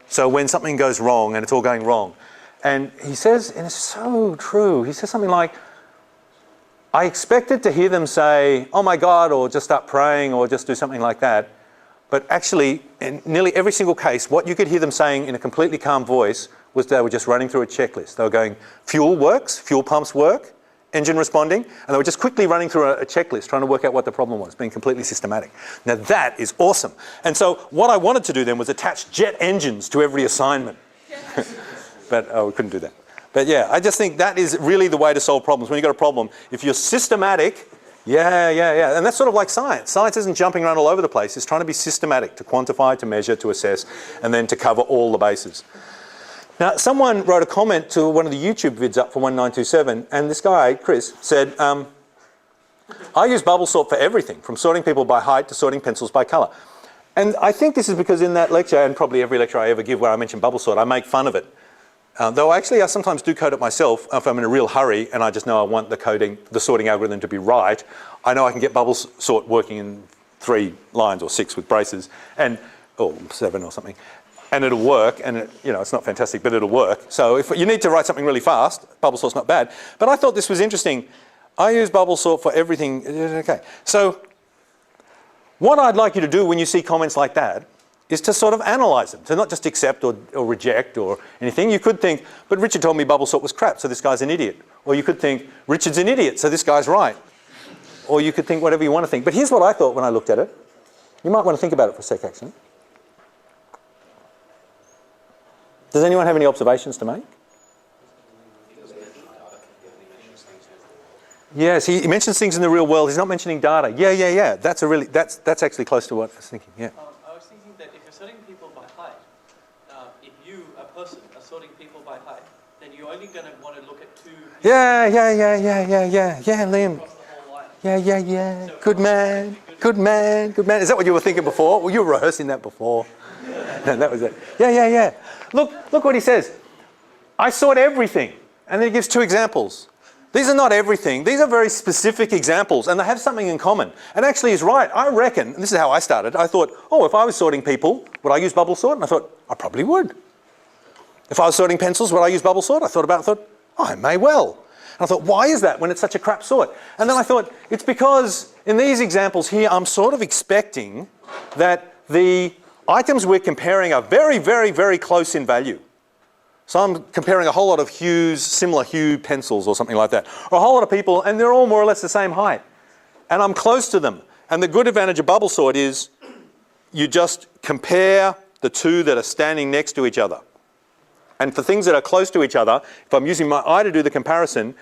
So when something goes wrong and it's all going wrong. And he says, and it's so true, he says something like, I expected to hear them say, oh my God, or just start praying or just do something like that. But actually, in nearly every single case, what you could hear them saying in a completely calm voice was they were just running through a checklist. They were going, fuel works, fuel pumps work, engine responding, and they were just quickly running through a checklist trying to work out what the problem was, being completely systematic. Now that is awesome. And so what I wanted to do then was attach jet engines to every assignment. But we couldn't do that. But yeah, I just think that is really the way to solve problems. When you've got a problem, if you're systematic, yeah. And that's sort of like science. Science isn't jumping around all over the place. It's trying to be systematic, to quantify, to measure, to assess, and then to cover all the bases. Now, someone wrote a comment to one of the YouTube vids up for 1927, and this guy, Chris, said, I use bubble sort for everything, from sorting people by height to sorting pencils by colour. And I think this is because in that lecture, and probably every lecture I ever give where I mention bubble sort, I make fun of it. Though actually I sometimes do code it myself if I'm in a real hurry and I just know I want the sorting algorithm to be right. I know I can get bubble sort working in 3 lines or 6 with braces, or 7 or something. And it'll work, and it's not fantastic, but it'll work. So if you need to write something really fast, bubble sort's not bad. But I thought this was interesting. I use bubble sort for everything. Okay. So what I'd like you to do when you see comments like that is to sort of analyze them, to not just accept or reject or anything. You could think, but Richard told me bubble sort was crap, so this guy's an idiot. Or you could think, Richard's an idiot, so this guy's right. Or you could think whatever you want to think. But here's what I thought when I looked at it. You might want to think about it for a sec, actually. Does anyone have any observations to make? Yes, he mentions things in the real world. He's not mentioning data. Yeah. That's actually close to what I was thinking. Yeah. I was thinking that if you're sorting people by height, if you, a person, are sorting people by height, then you're only going to want to look at 2 people. Yeah, Liam. Across the whole line. Yeah. So Good man. Is that what you were thinking before? Well, you were rehearsing that before. No, that was it. Yeah. Look what he says. I sort everything. And then he gives 2 examples. These are not everything. These are very specific examples, and they have something in common. And actually he's right. I reckon, and this is how I started, I thought, if I was sorting people, would I use bubble sort? And I thought, I probably would. If I was sorting pencils, would I use bubble sort? I thought, I may well. And I thought, why is that when it's such a crap sort? And then I thought, it's because in these examples here, I'm sort of expecting that the items we're comparing are very, very, very close in value. So I'm comparing a whole lot of hues, similar hue pencils or something like that, or a whole lot of people, and they're all more or less the same height. And I'm close to them. And the good advantage of bubble sort is you just compare the 2 that are standing next to each other. And for things that are close to each other, if I'm using my eye to do the comparison,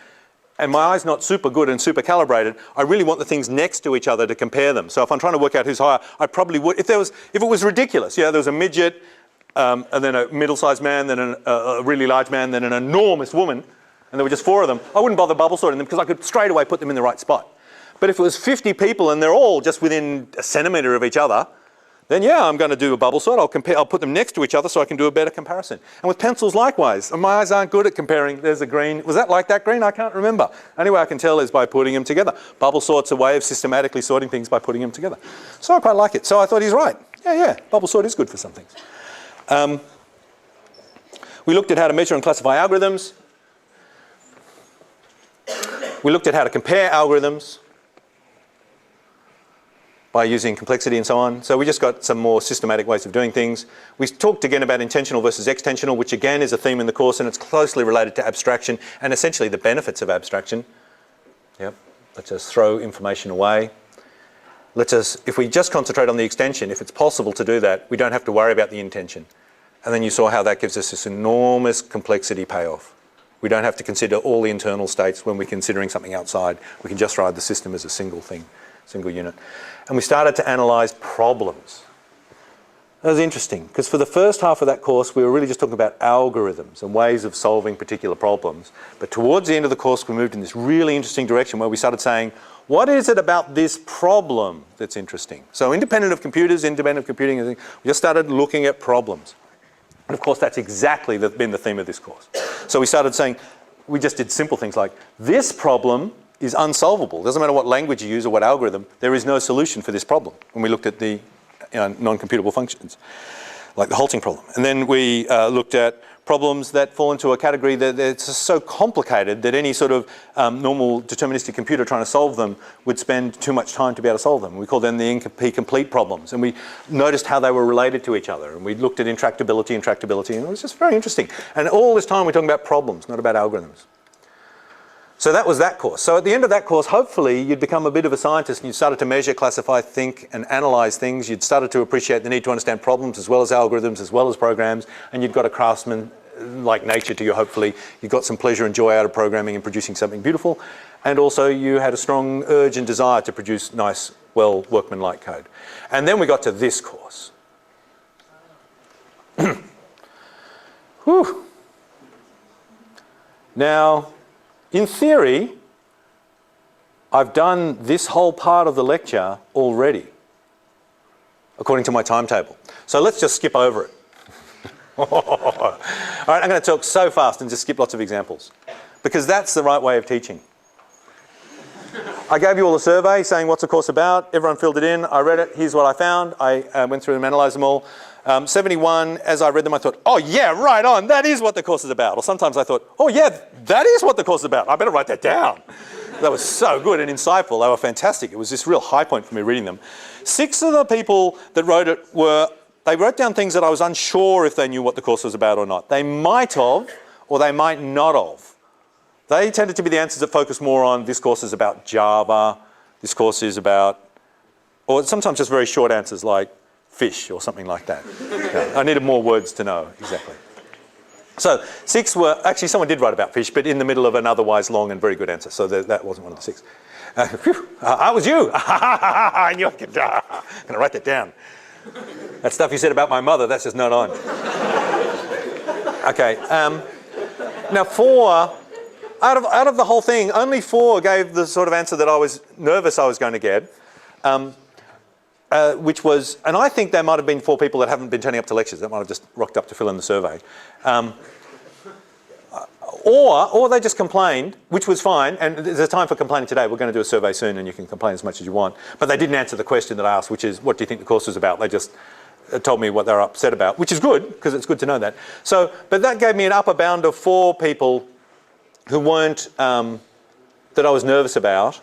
and my eye's not super good and super calibrated, I really want the things next to each other to compare them. So if I'm trying to work out who's higher, I probably would, if it was ridiculous, there was a midget, and then a middle-sized man, then a really large man, then an enormous woman, and there were just 4 of them, I wouldn't bother bubble sorting them because I could straight away put them in the right spot. But if it was 50 people and they're all just within a centimetre of each other, then I'm going to do a bubble sort. I'll put them next to each other so I can do a better comparison. And with pencils likewise, my eyes aren't good at comparing. There's a green. Was that like that green? I can't remember. Only way I can tell is by putting them together. Bubble sort's a way of systematically sorting things by putting them together. So I quite like it. So I thought he's right. Yeah. Bubble sort is good for some things. We looked at how to measure and classify algorithms. We looked at how to compare algorithms by using complexity and so on. So we just got some more systematic ways of doing things. We talked again about intentional versus extensional, which again is a theme in the course, and it's closely related to abstraction and essentially the benefits of abstraction. Let's just throw information away. If we just concentrate on the extension, if it's possible to do that, we don't have to worry about the intention. And then you saw how that gives us this enormous complexity payoff. We don't have to consider all the internal states when we're considering something outside. We can just ride the system as a single thing, single unit. And we started to analyse problems. That was interesting, because for the first half of that course, we were really just talking about algorithms and ways of solving particular problems. But towards the end of the course, we moved in this really interesting direction where we started saying, what is it about this problem that's interesting? So independent of computers, independent of computing, we just started looking at problems. And of course, that's exactly been the theme of this course. So we started saying, we just did simple things like, this problem is unsolvable. It doesn't matter what language you use or what algorithm, there is no solution for this problem. When we looked at the non-computable functions, like the halting problem. And then we looked at problems that fall into a category that it's so complicated that any sort of normal deterministic computer trying to solve them would spend too much time to be able to solve them. We called them the incomplete problems, and we noticed how they were related to each other, and we looked at intractability, and it was just very interesting. And all this time we're talking about problems, not about algorithms. So that was that course. So at the end of that course, hopefully you'd become a bit of a scientist and you started to measure, classify, think and analyse things. You'd started to appreciate the need to understand problems as well as algorithms, as well as programs, and you'd got a craftsman like nature to you, hopefully. You got some pleasure and joy out of programming and producing something beautiful. And also you had a strong urge and desire to produce nice, well, workmanlike code. And then we got to this course. Whew. Now, in theory, I've done this whole part of the lecture already, according to my timetable. So let's just skip over it. All right, I'm going to talk so fast and just skip lots of examples, because that's the right way of teaching. I gave you all a survey saying what's the course about. Everyone filled it in. I read it. Here's what I found. I went through and analysed them all. 71, as I read them, I thought, oh yeah, right on. That is what the course is about. Or sometimes I thought, oh yeah, that is what the course is about. I better write that down. That was so good and insightful. They were fantastic. It was this real high point for me reading them. 6 of the people that wrote it they wrote down things that I was unsure if they knew what the course was about or not. They might have, or they might not have. They tended to be the answers that focus more on this course is about Java, this course is about, or sometimes just very short answers like fish or something like that. Yeah, I needed more words to know exactly. So 6 were, actually someone did write about fish, but in the middle of an otherwise long and very good answer. So that wasn't one of the 6. That was you. I knew I could. I'm going to write that down. That stuff you said about my mother, that's just not on. Okay. Now 4, out of the whole thing, only 4 gave the sort of answer that I was nervous I was going to get. Which was, and I think there might have been 4 people that haven't been turning up to lectures. That might have just rocked up to fill in the survey. Or they just complained, which was fine, and there's a time for complaining today. We're going to do a survey soon and you can complain as much as you want. But they didn't answer the question that I asked, which is, what do you think the course was about? They just told me what they were upset about, which is good, because it's good to know that. So, but that gave me an upper bound of 4 people who weren't, that I was nervous about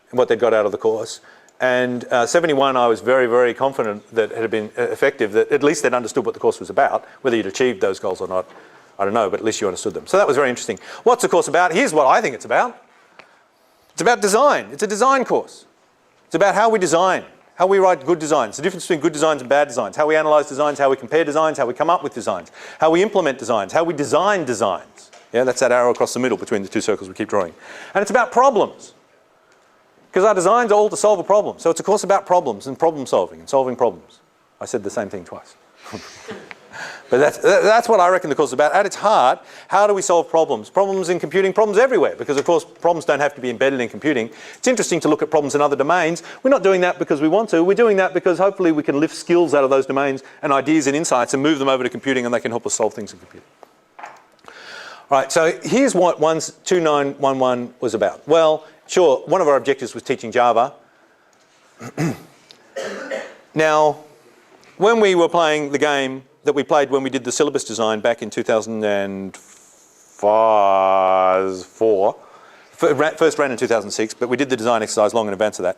and what they'd got out of the course. And 71, I was very, very confident that it had been effective, that at least they'd understood what the course was about. Whether you'd achieved those goals or not, I don't know, but at least you understood them. So that was very interesting. What's the course about? Here's what I think it's about. It's about design. It's a design course. It's about how we design, how we write good designs, the difference between good designs and bad designs, how we analyse designs, how we compare designs, how we come up with designs, how we implement designs, how we design designs. Yeah, that's that arrow across the middle between the 2 circles we keep drawing. And it's about problems. Because our designs are all to solve a problem. So it's a course about problems and problem solving and solving problems. I said the same thing twice. But that's what I reckon the course is about. At its heart, how do we solve problems? Problems in computing, problems everywhere. Because of course, problems don't have to be embedded in computing. It's interesting to look at problems in other domains. We're not doing that because we want to. We're doing that because hopefully we can lift skills out of those domains and ideas and insights and move them over to computing, and they can help us solve things in computing. Right, so here's what 2911 was about. Well, sure, one of our objectives was teaching Java. Now, when we were playing the game that we played when we did the syllabus design back in 2004, first ran in 2006, but we did the design exercise long in advance of that.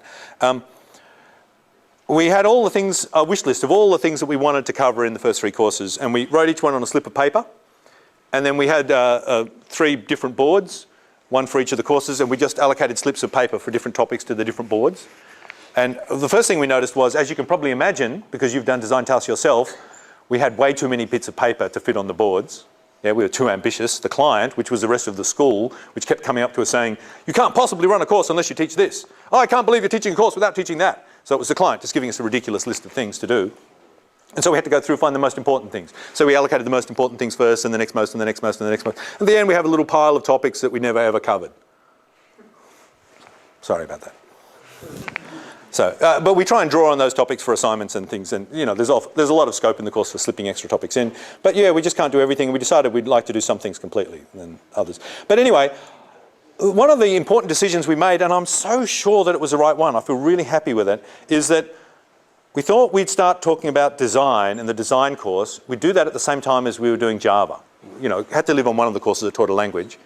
We had all the things, a wish list of all the things that we wanted to cover in the first 3 courses, and we wrote each one on a slip of paper. And then we had 3 different boards, one for each of the courses, and we just allocated slips of paper for different topics to the different boards. And the first thing we noticed was, as you can probably imagine, because you've done design tasks yourself, we had way too many bits of paper to fit on the boards. Yeah, we were too ambitious. The client, which was the rest of the school, which kept coming up to us saying, you can't possibly run a course unless you teach this. Oh, I can't believe you're teaching a course without teaching that. So it was the client just giving us a ridiculous list of things to do. And so we had to go through and find the most important things. So we allocated the most important things first, and the next most, and the next most, and the next most. At the end, we have a little pile of topics that we never ever covered. Sorry about that. So, but we try and draw on those topics for assignments and things, and you know, there's a lot of scope in the course for slipping extra topics in. But yeah, we just can't do everything. We decided we'd like to do some things completely than others. But anyway, one of the important decisions we made, and I'm so sure that it was the right one, I feel really happy with it, is that we thought we'd start talking about design in the design course. We'd do that at the same time as we were doing Java. You know, had to live on one of the courses that taught a language.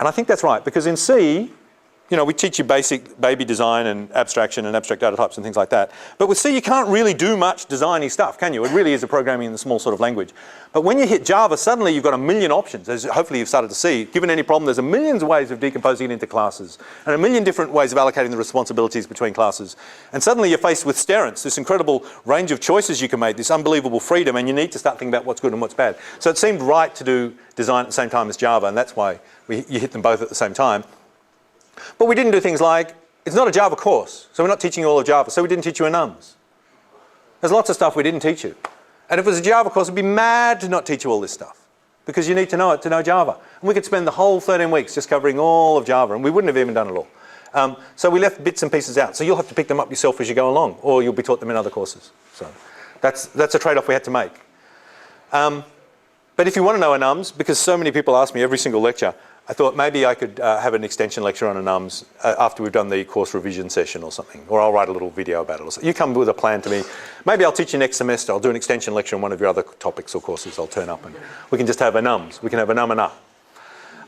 And I think that's right, because in C, you know, we teach you basic baby design and abstraction and abstract data types and things like that. But with C, you can't really do much designy stuff, can you? It really is a programming in the small sort of language. But when you hit Java, suddenly you've got a million options, as hopefully you've started to see. Given any problem, there's a million ways of decomposing it into classes and a million different ways of allocating the responsibilities between classes. And suddenly you're faced with sterents, this incredible range of choices you can make, this unbelievable freedom, and you need to start thinking about what's good and what's bad. So it seemed right to do design at the same time as Java, and that's why you hit them both at the same time. But we didn't do things like, it's not a Java course, so we're not teaching you all of Java, so we didn't teach you enums. There's lots of stuff we didn't teach you. And if it was a Java course, we'd be mad to not teach you all this stuff. because you need to know it to know Java. And we could spend the whole 13 weeks just covering all of Java, and we wouldn't have even done it all. So we left bits and pieces out. So you'll have to pick them up yourself as you go along, or you'll be taught them in other courses. So that's a trade-off we had to make. But if you want to know enums, because so many people ask me every single lecture, I thought maybe I could have an extension lecture on enums after we've done the course revision session or something, or I'll write a little video about it. Or something. You come with a plan to me. Maybe I'll teach you next semester. I'll do an extension lecture on one of your other topics or courses. I'll turn up and we can just have enums. We can have enum and up.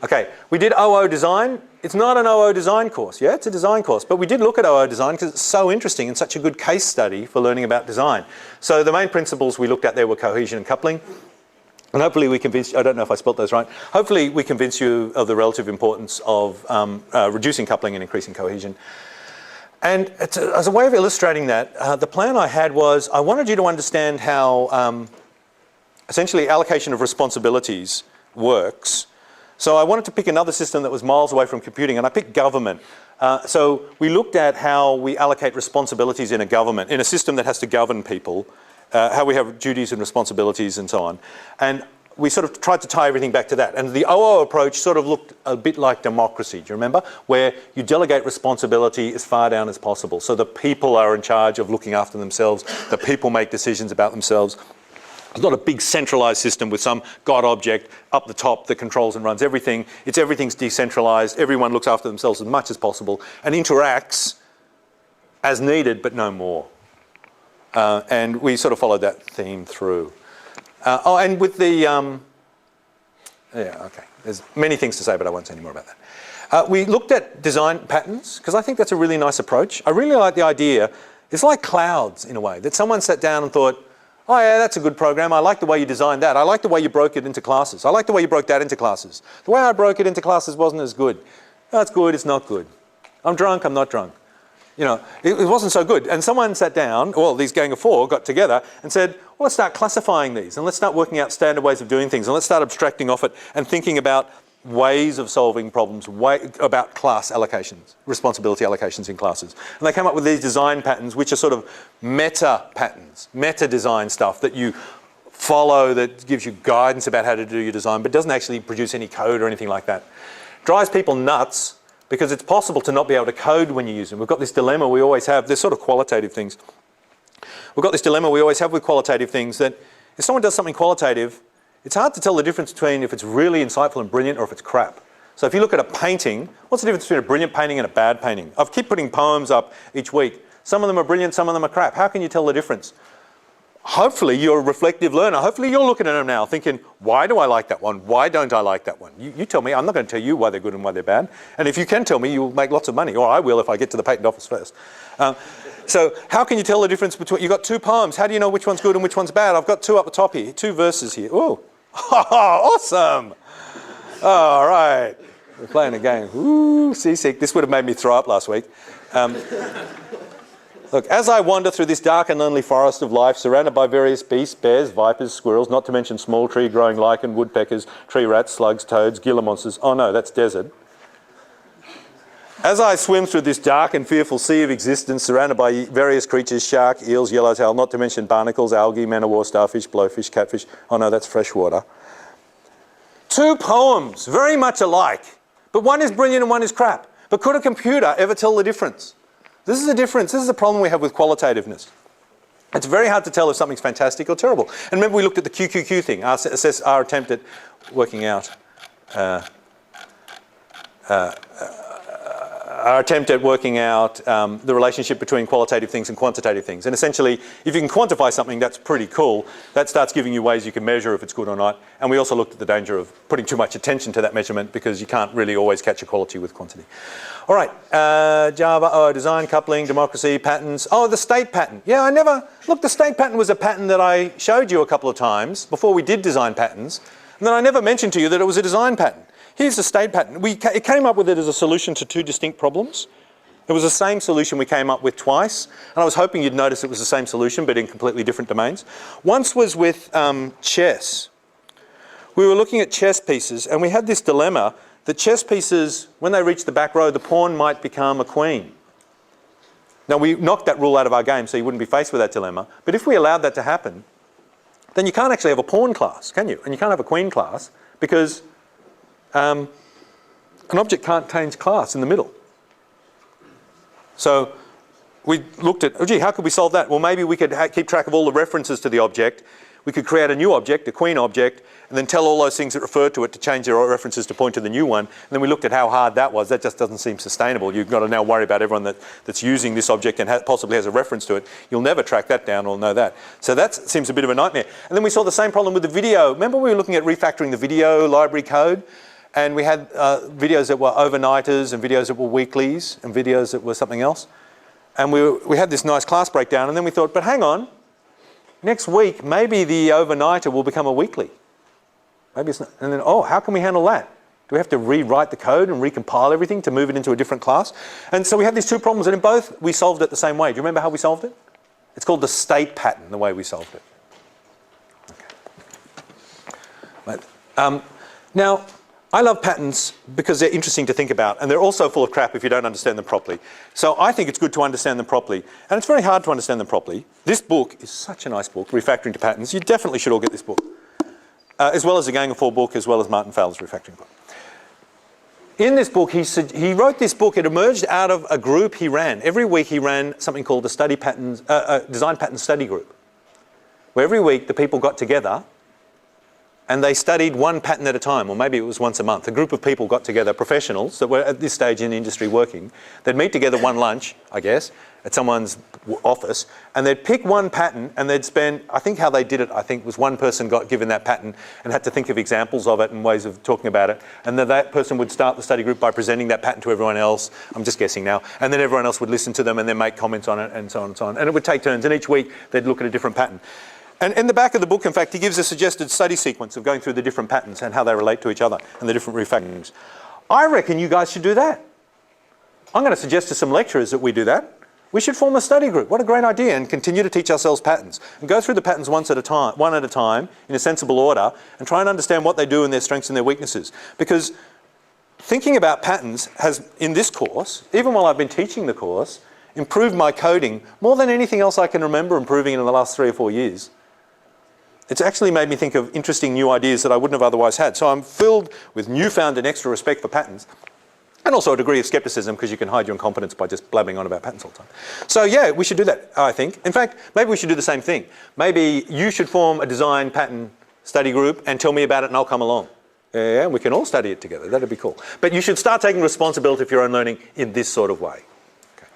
Okay, we did OO design. It's not an OO design course. Yeah, it's a design course. But we did look at OO design because it's so interesting and such a good case study for learning about design. So the main principles we looked at there were cohesion and coupling. And hopefully we convinced you, I don't know if I spelt those right, hopefully we convince you of the relative importance of reducing coupling and increasing cohesion. And as a way of illustrating that, the plan I had was I wanted you to understand how essentially allocation of responsibilities works. So I wanted to pick another system that was miles away from computing, and I picked government. So we looked at how we allocate responsibilities in a government, in a system that has to govern people, how we have duties and responsibilities and so on. And we sort of tried to tie everything back to that. And the OO approach sort of looked a bit like democracy, do you remember? Where you delegate responsibility as far down as possible. So the people are in charge of looking after themselves. The people make decisions about themselves. It's not a big centralized system with some God object up the top that controls and runs everything. Everything's decentralized. Everyone looks after themselves as much as possible and interacts as needed, but no more. And we sort of followed that theme through. And with the, yeah, okay. There's many things to say, but I won't say any more about that. We looked at design patterns, because I think that's a really nice approach. I really like the idea. It's like clouds, in a way, that someone sat down and thought, oh yeah, that's a good program. I like the way you designed that. I like the way you broke it into classes. I like the way you broke that into classes. The way I broke it into classes wasn't as good. No, it's good, it's not good. I'm drunk, I'm not drunk. You know, it wasn't so good. And someone sat down, well, these gang of four got together and said, well, let's start classifying these and let's start working out standard ways of doing things and let's start abstracting off it and thinking about ways of solving problems, about class allocations, responsibility allocations in classes. And they came up with these design patterns, which are sort of meta patterns, meta design stuff that you follow that gives you guidance about how to do your design, but doesn't actually produce any code or anything like that. Drives people nuts, because it's possible to not be able to code when you use them. We've got this dilemma we always have. They're sort of qualitative things. We've got this dilemma we always have with qualitative things that if someone does something qualitative, it's hard to tell the difference between if it's really insightful and brilliant or if it's crap. So if you look at a painting, what's the difference between a brilliant painting and a bad painting? I keep putting poems up each week. Some of them are brilliant, some of them are crap. How can you tell the difference? Hopefully you're a reflective learner. Hopefully you're looking at them now thinking, why do I like that one? Why don't I like that one? You tell me. I'm not going to tell you why they're good and why they're bad. And if you can tell me, you'll make lots of money. Or I will if I get to the patent office first. So how can you tell the difference between, you've got two poems. How do you know which one's good and which one's bad? I've got two up the top here, two verses here. Ooh, awesome. All right. We're playing a game. Ooh, seasick. This would have made me throw up last week. Look, as I wander through this dark and lonely forest of life, surrounded by various beasts, bears, vipers, squirrels, not to mention small tree-growing lichen, woodpeckers, tree rats, slugs, toads, gila monsters. Oh no, that's desert. As I swim through this dark and fearful sea of existence, surrounded by various creatures, shark, eels, yellowtail, not to mention barnacles, algae, man-o'-war, starfish, blowfish, catfish. Oh no, that's freshwater. Two poems, very much alike, but one is brilliant and one is crap. But could a computer ever tell the difference? This is the difference. This is the problem we have with qualitativeness. It's very hard to tell if something's fantastic or terrible. And remember we looked at the QQQ thing, our attempt at working out the relationship between qualitative things and quantitative things. And essentially, if you can quantify something, that's pretty cool. That starts giving you ways you can measure if it's good or not. And we also looked at the danger of putting too much attention to that measurement because you can't really always catch equality with quantity. All right, Java, design, coupling, democracy, patterns. Oh, the state pattern. Yeah, look, the state pattern was a pattern that I showed you a couple of times before we did design patterns. And then I never mentioned to you that it was a design pattern. Here's the state pattern. It came up with it as a solution to two distinct problems. It was the same solution we came up with twice. And I was hoping you'd notice it was the same solution, but in completely different domains. Once was with chess. We were looking at chess pieces, and we had this dilemma that chess pieces, when they reach the back row, the pawn might become a queen. Now, we knocked that rule out of our game, so you wouldn't be faced with that dilemma. But if we allowed that to happen, then you can't actually have a pawn class, can you? And you can't have a queen class, because an object can't change class in the middle. So we looked at, oh gee, how could we solve that? Well, maybe we could keep track of all the references to the object. We could create a new object, a queen object, and then tell all those things that refer to it to change their references to point to the new one. And then we looked at how hard that was. That just doesn't seem sustainable. You've got to now worry about everyone that's using this object and possibly has a reference to it. You'll never track that down or know that. So that seems a bit of a nightmare. And then we saw the same problem with the video. Remember we were looking at refactoring the video library code? And we had videos that were overnighters and videos that were weeklies and videos that were something else. And we had this nice class breakdown, and then we thought, but hang on, next week maybe the overnighter will become a weekly. Maybe it's not. And then, oh, how can we handle that? Do we have to rewrite the code and recompile everything to move it into a different class? And so we had these two problems, and in both we solved it the same way. Do you remember how we solved it? It's called the state pattern, the way we solved it. Okay. Right. Now, I love patterns because they're interesting to think about, and they're also full of crap if you don't understand them properly. So I think it's good to understand them properly, and it's very hard to understand them properly. This book is such a nice book, Refactoring to Patterns. You definitely should all get this book, as well as the Gang of Four book, as well as Martin Fowler's Refactoring book. In this book, he wrote this book. It emerged out of a group he ran. Every week he ran something called a design pattern study group, where every week the people got together and they studied one pattern at a time, or maybe it was once a month. A group of people got together, professionals that were at this stage in the industry working. They'd meet together one lunch, I guess, at someone's office, and they'd pick one pattern and they'd spend, I think how they did it, I think, was one person got given that pattern and had to think of examples of it and ways of talking about it. And then that person would start the study group by presenting that pattern to everyone else. I'm just guessing now. And then everyone else would listen to them and then make comments on it and so on and so on. And it would take turns, and each week they'd look at a different pattern. And in the back of the book, in fact, he gives a suggested study sequence of going through the different patterns and how they relate to each other and the different refactorings. I reckon you guys should do that. I'm going to suggest to some lecturers that we do that. We should form a study group. What a great idea, and continue to teach ourselves patterns and go through the patterns one at a time in a sensible order and try and understand what they do and their strengths and their weaknesses. Because thinking about patterns has, in this course, even while I've been teaching the course, improved my coding more than anything else I can remember improving in the last 3 or 4 years. It's actually made me think of interesting new ideas that I wouldn't have otherwise had. So I'm filled with newfound and extra respect for patterns, and also a degree of skepticism, because you can hide your incompetence by just blabbing on about patterns all the time. So yeah, we should do that, I think. In fact, maybe we should do the same thing. Maybe you should form a design pattern study group and tell me about it and I'll come along. Yeah, we can all study it together. That'd be cool. But you should start taking responsibility for your own learning in this sort of way. Okay.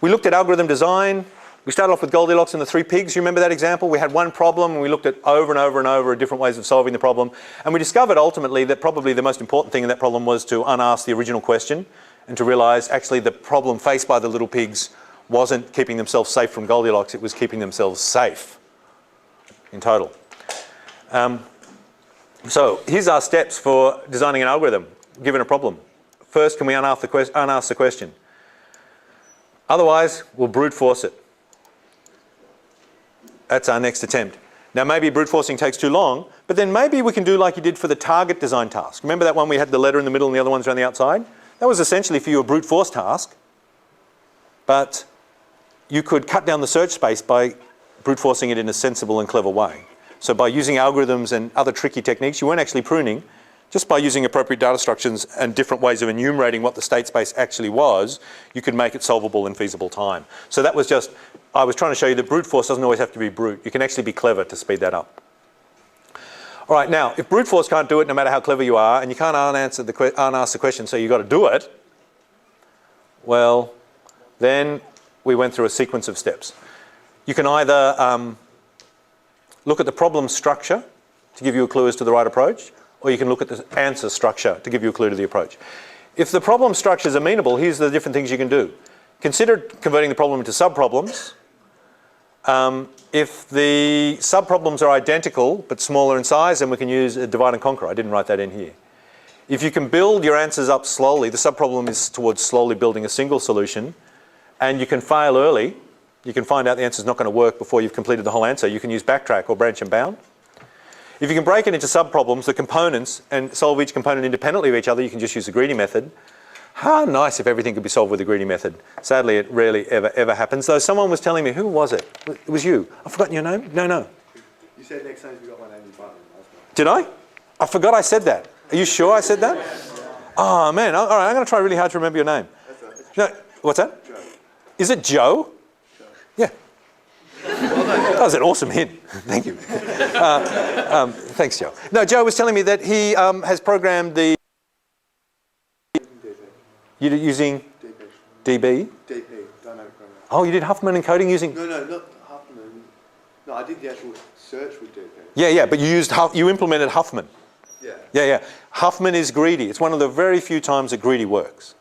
We looked at algorithm design. We started off with Goldilocks and the three pigs. You remember that example? We had one problem and we looked at over and over and over different ways of solving the problem. And we discovered ultimately that probably the most important thing in that problem was to unask the original question and to realize actually the problem faced by the little pigs wasn't keeping themselves safe from Goldilocks, it was keeping themselves safe in total. So here's our steps for designing an algorithm given a problem. First, can we unask the question? Otherwise, we'll brute force it. That's our next attempt. Now maybe brute forcing takes too long, but then maybe we can do like you did for the target design task. Remember that one we had the letter in the middle and the other ones around the outside? That was essentially for you a brute force task, but you could cut down the search space by brute forcing it in a sensible and clever way. So by using algorithms and other tricky techniques, you weren't actually pruning. Just by using appropriate data structures and different ways of enumerating what the state space actually was, you could make it solvable in feasible time. So that was just, I was trying to show you that brute force doesn't always have to be brute. You can actually be clever to speed that up. All right, now, if brute force can't do it, no matter how clever you are, and you can't unask the question, so you've got to do it, well, then we went through a sequence of steps. You can either look at the problem structure to give you a clue as to the right approach, or you can look at the answer structure to give you a clue to the approach. If the problem structure is amenable, here's the different things you can do. Consider converting the problem into subproblems. If the subproblems are identical but smaller in size, then we can use a divide and conquer. I didn't write that in here. If you can build your answers up slowly, the subproblem is towards slowly building a single solution, and you can fail early, you can find out the answer is not going to work before you've completed the whole answer, you can use backtrack or branch and bound. If you can break it into subproblems, the components, and solve each component independently of each other, you can just use the greedy method. How nice if everything could be solved with the greedy method. Sadly, it rarely ever happens. Though someone was telling me, who was it? It was you. I've forgotten your name? No. You said next time you got my name in Buckland. Did I? I forgot I said that. Are you sure I said that? Oh, man. All right, I'm going to try really hard to remember your name. No, what's that? Joe. Is it Joe? Yeah. That was an awesome hint. Thank you. Thanks, Joe. No, Joe was telling me that he has programmed the... You're using DB? DP, dynamic programming. Oh, you did Huffman encoding using... No, not Huffman. No, I did the actual search with DP. Yeah, but you implemented Huffman. Yeah. Yeah. Huffman is greedy. It's one of the very few times that greedy works.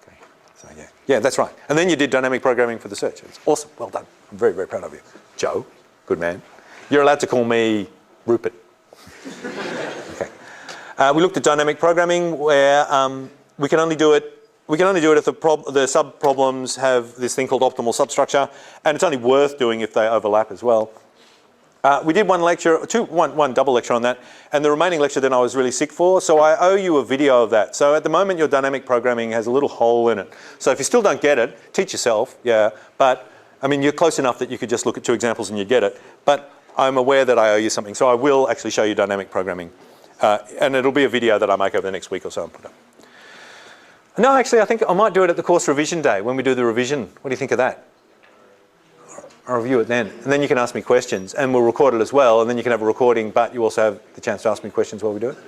Okay. So yeah, that's right. And then you did dynamic programming for the search. It's awesome. Well done. I'm very, very proud of you. Joe, good man. You're allowed to call me Rupert. Okay. We looked at dynamic programming where we can only do it if the sub-problems have this thing called optimal substructure, and it's only worth doing if they overlap as well. We did one double lecture on that, and the remaining lecture then I was really sick for, so I owe you a video of that. So at the moment your dynamic programming has a little hole in it. So if you still don't get it, teach yourself, yeah, but I mean you're close enough that you could just look at 2 examples and you get it, but I'm aware that I owe you something, so I will actually show you dynamic programming. And it'll be a video that I make over the next week or so and put up. No, actually I think I might do it at the course revision day when we do the revision. What do you think of that? I'll review it then. And then you can ask me questions and we'll record it as well, and then you can have a recording, but you also have the chance to ask me questions while we do it.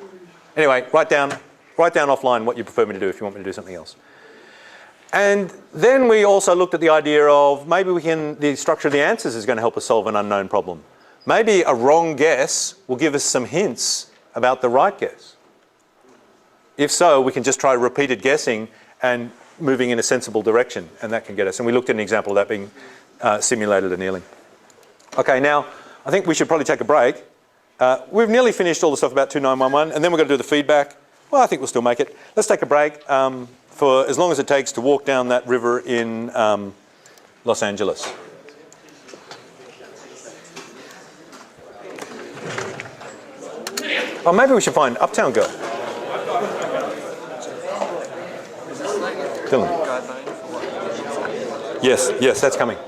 Anyway, write down offline what you prefer me to do if you want me to do something else. And then we also looked at the idea of maybe the structure of the answers is going to help us solve an unknown problem. Maybe a wrong guess will give us some hints about the right guess. If so, we can just try repeated guessing and moving in a sensible direction, and that can get us. And we looked at an example of that being simulated annealing. Okay, now I think we should probably take a break. We've nearly finished all the stuff about 2911, and then we're going to do the feedback. Well, I think we'll still make it. Let's take a break for as long as it takes to walk down that river in Los Angeles. Oh, maybe we should find Uptown Girl. Dylan. Yes, that's coming.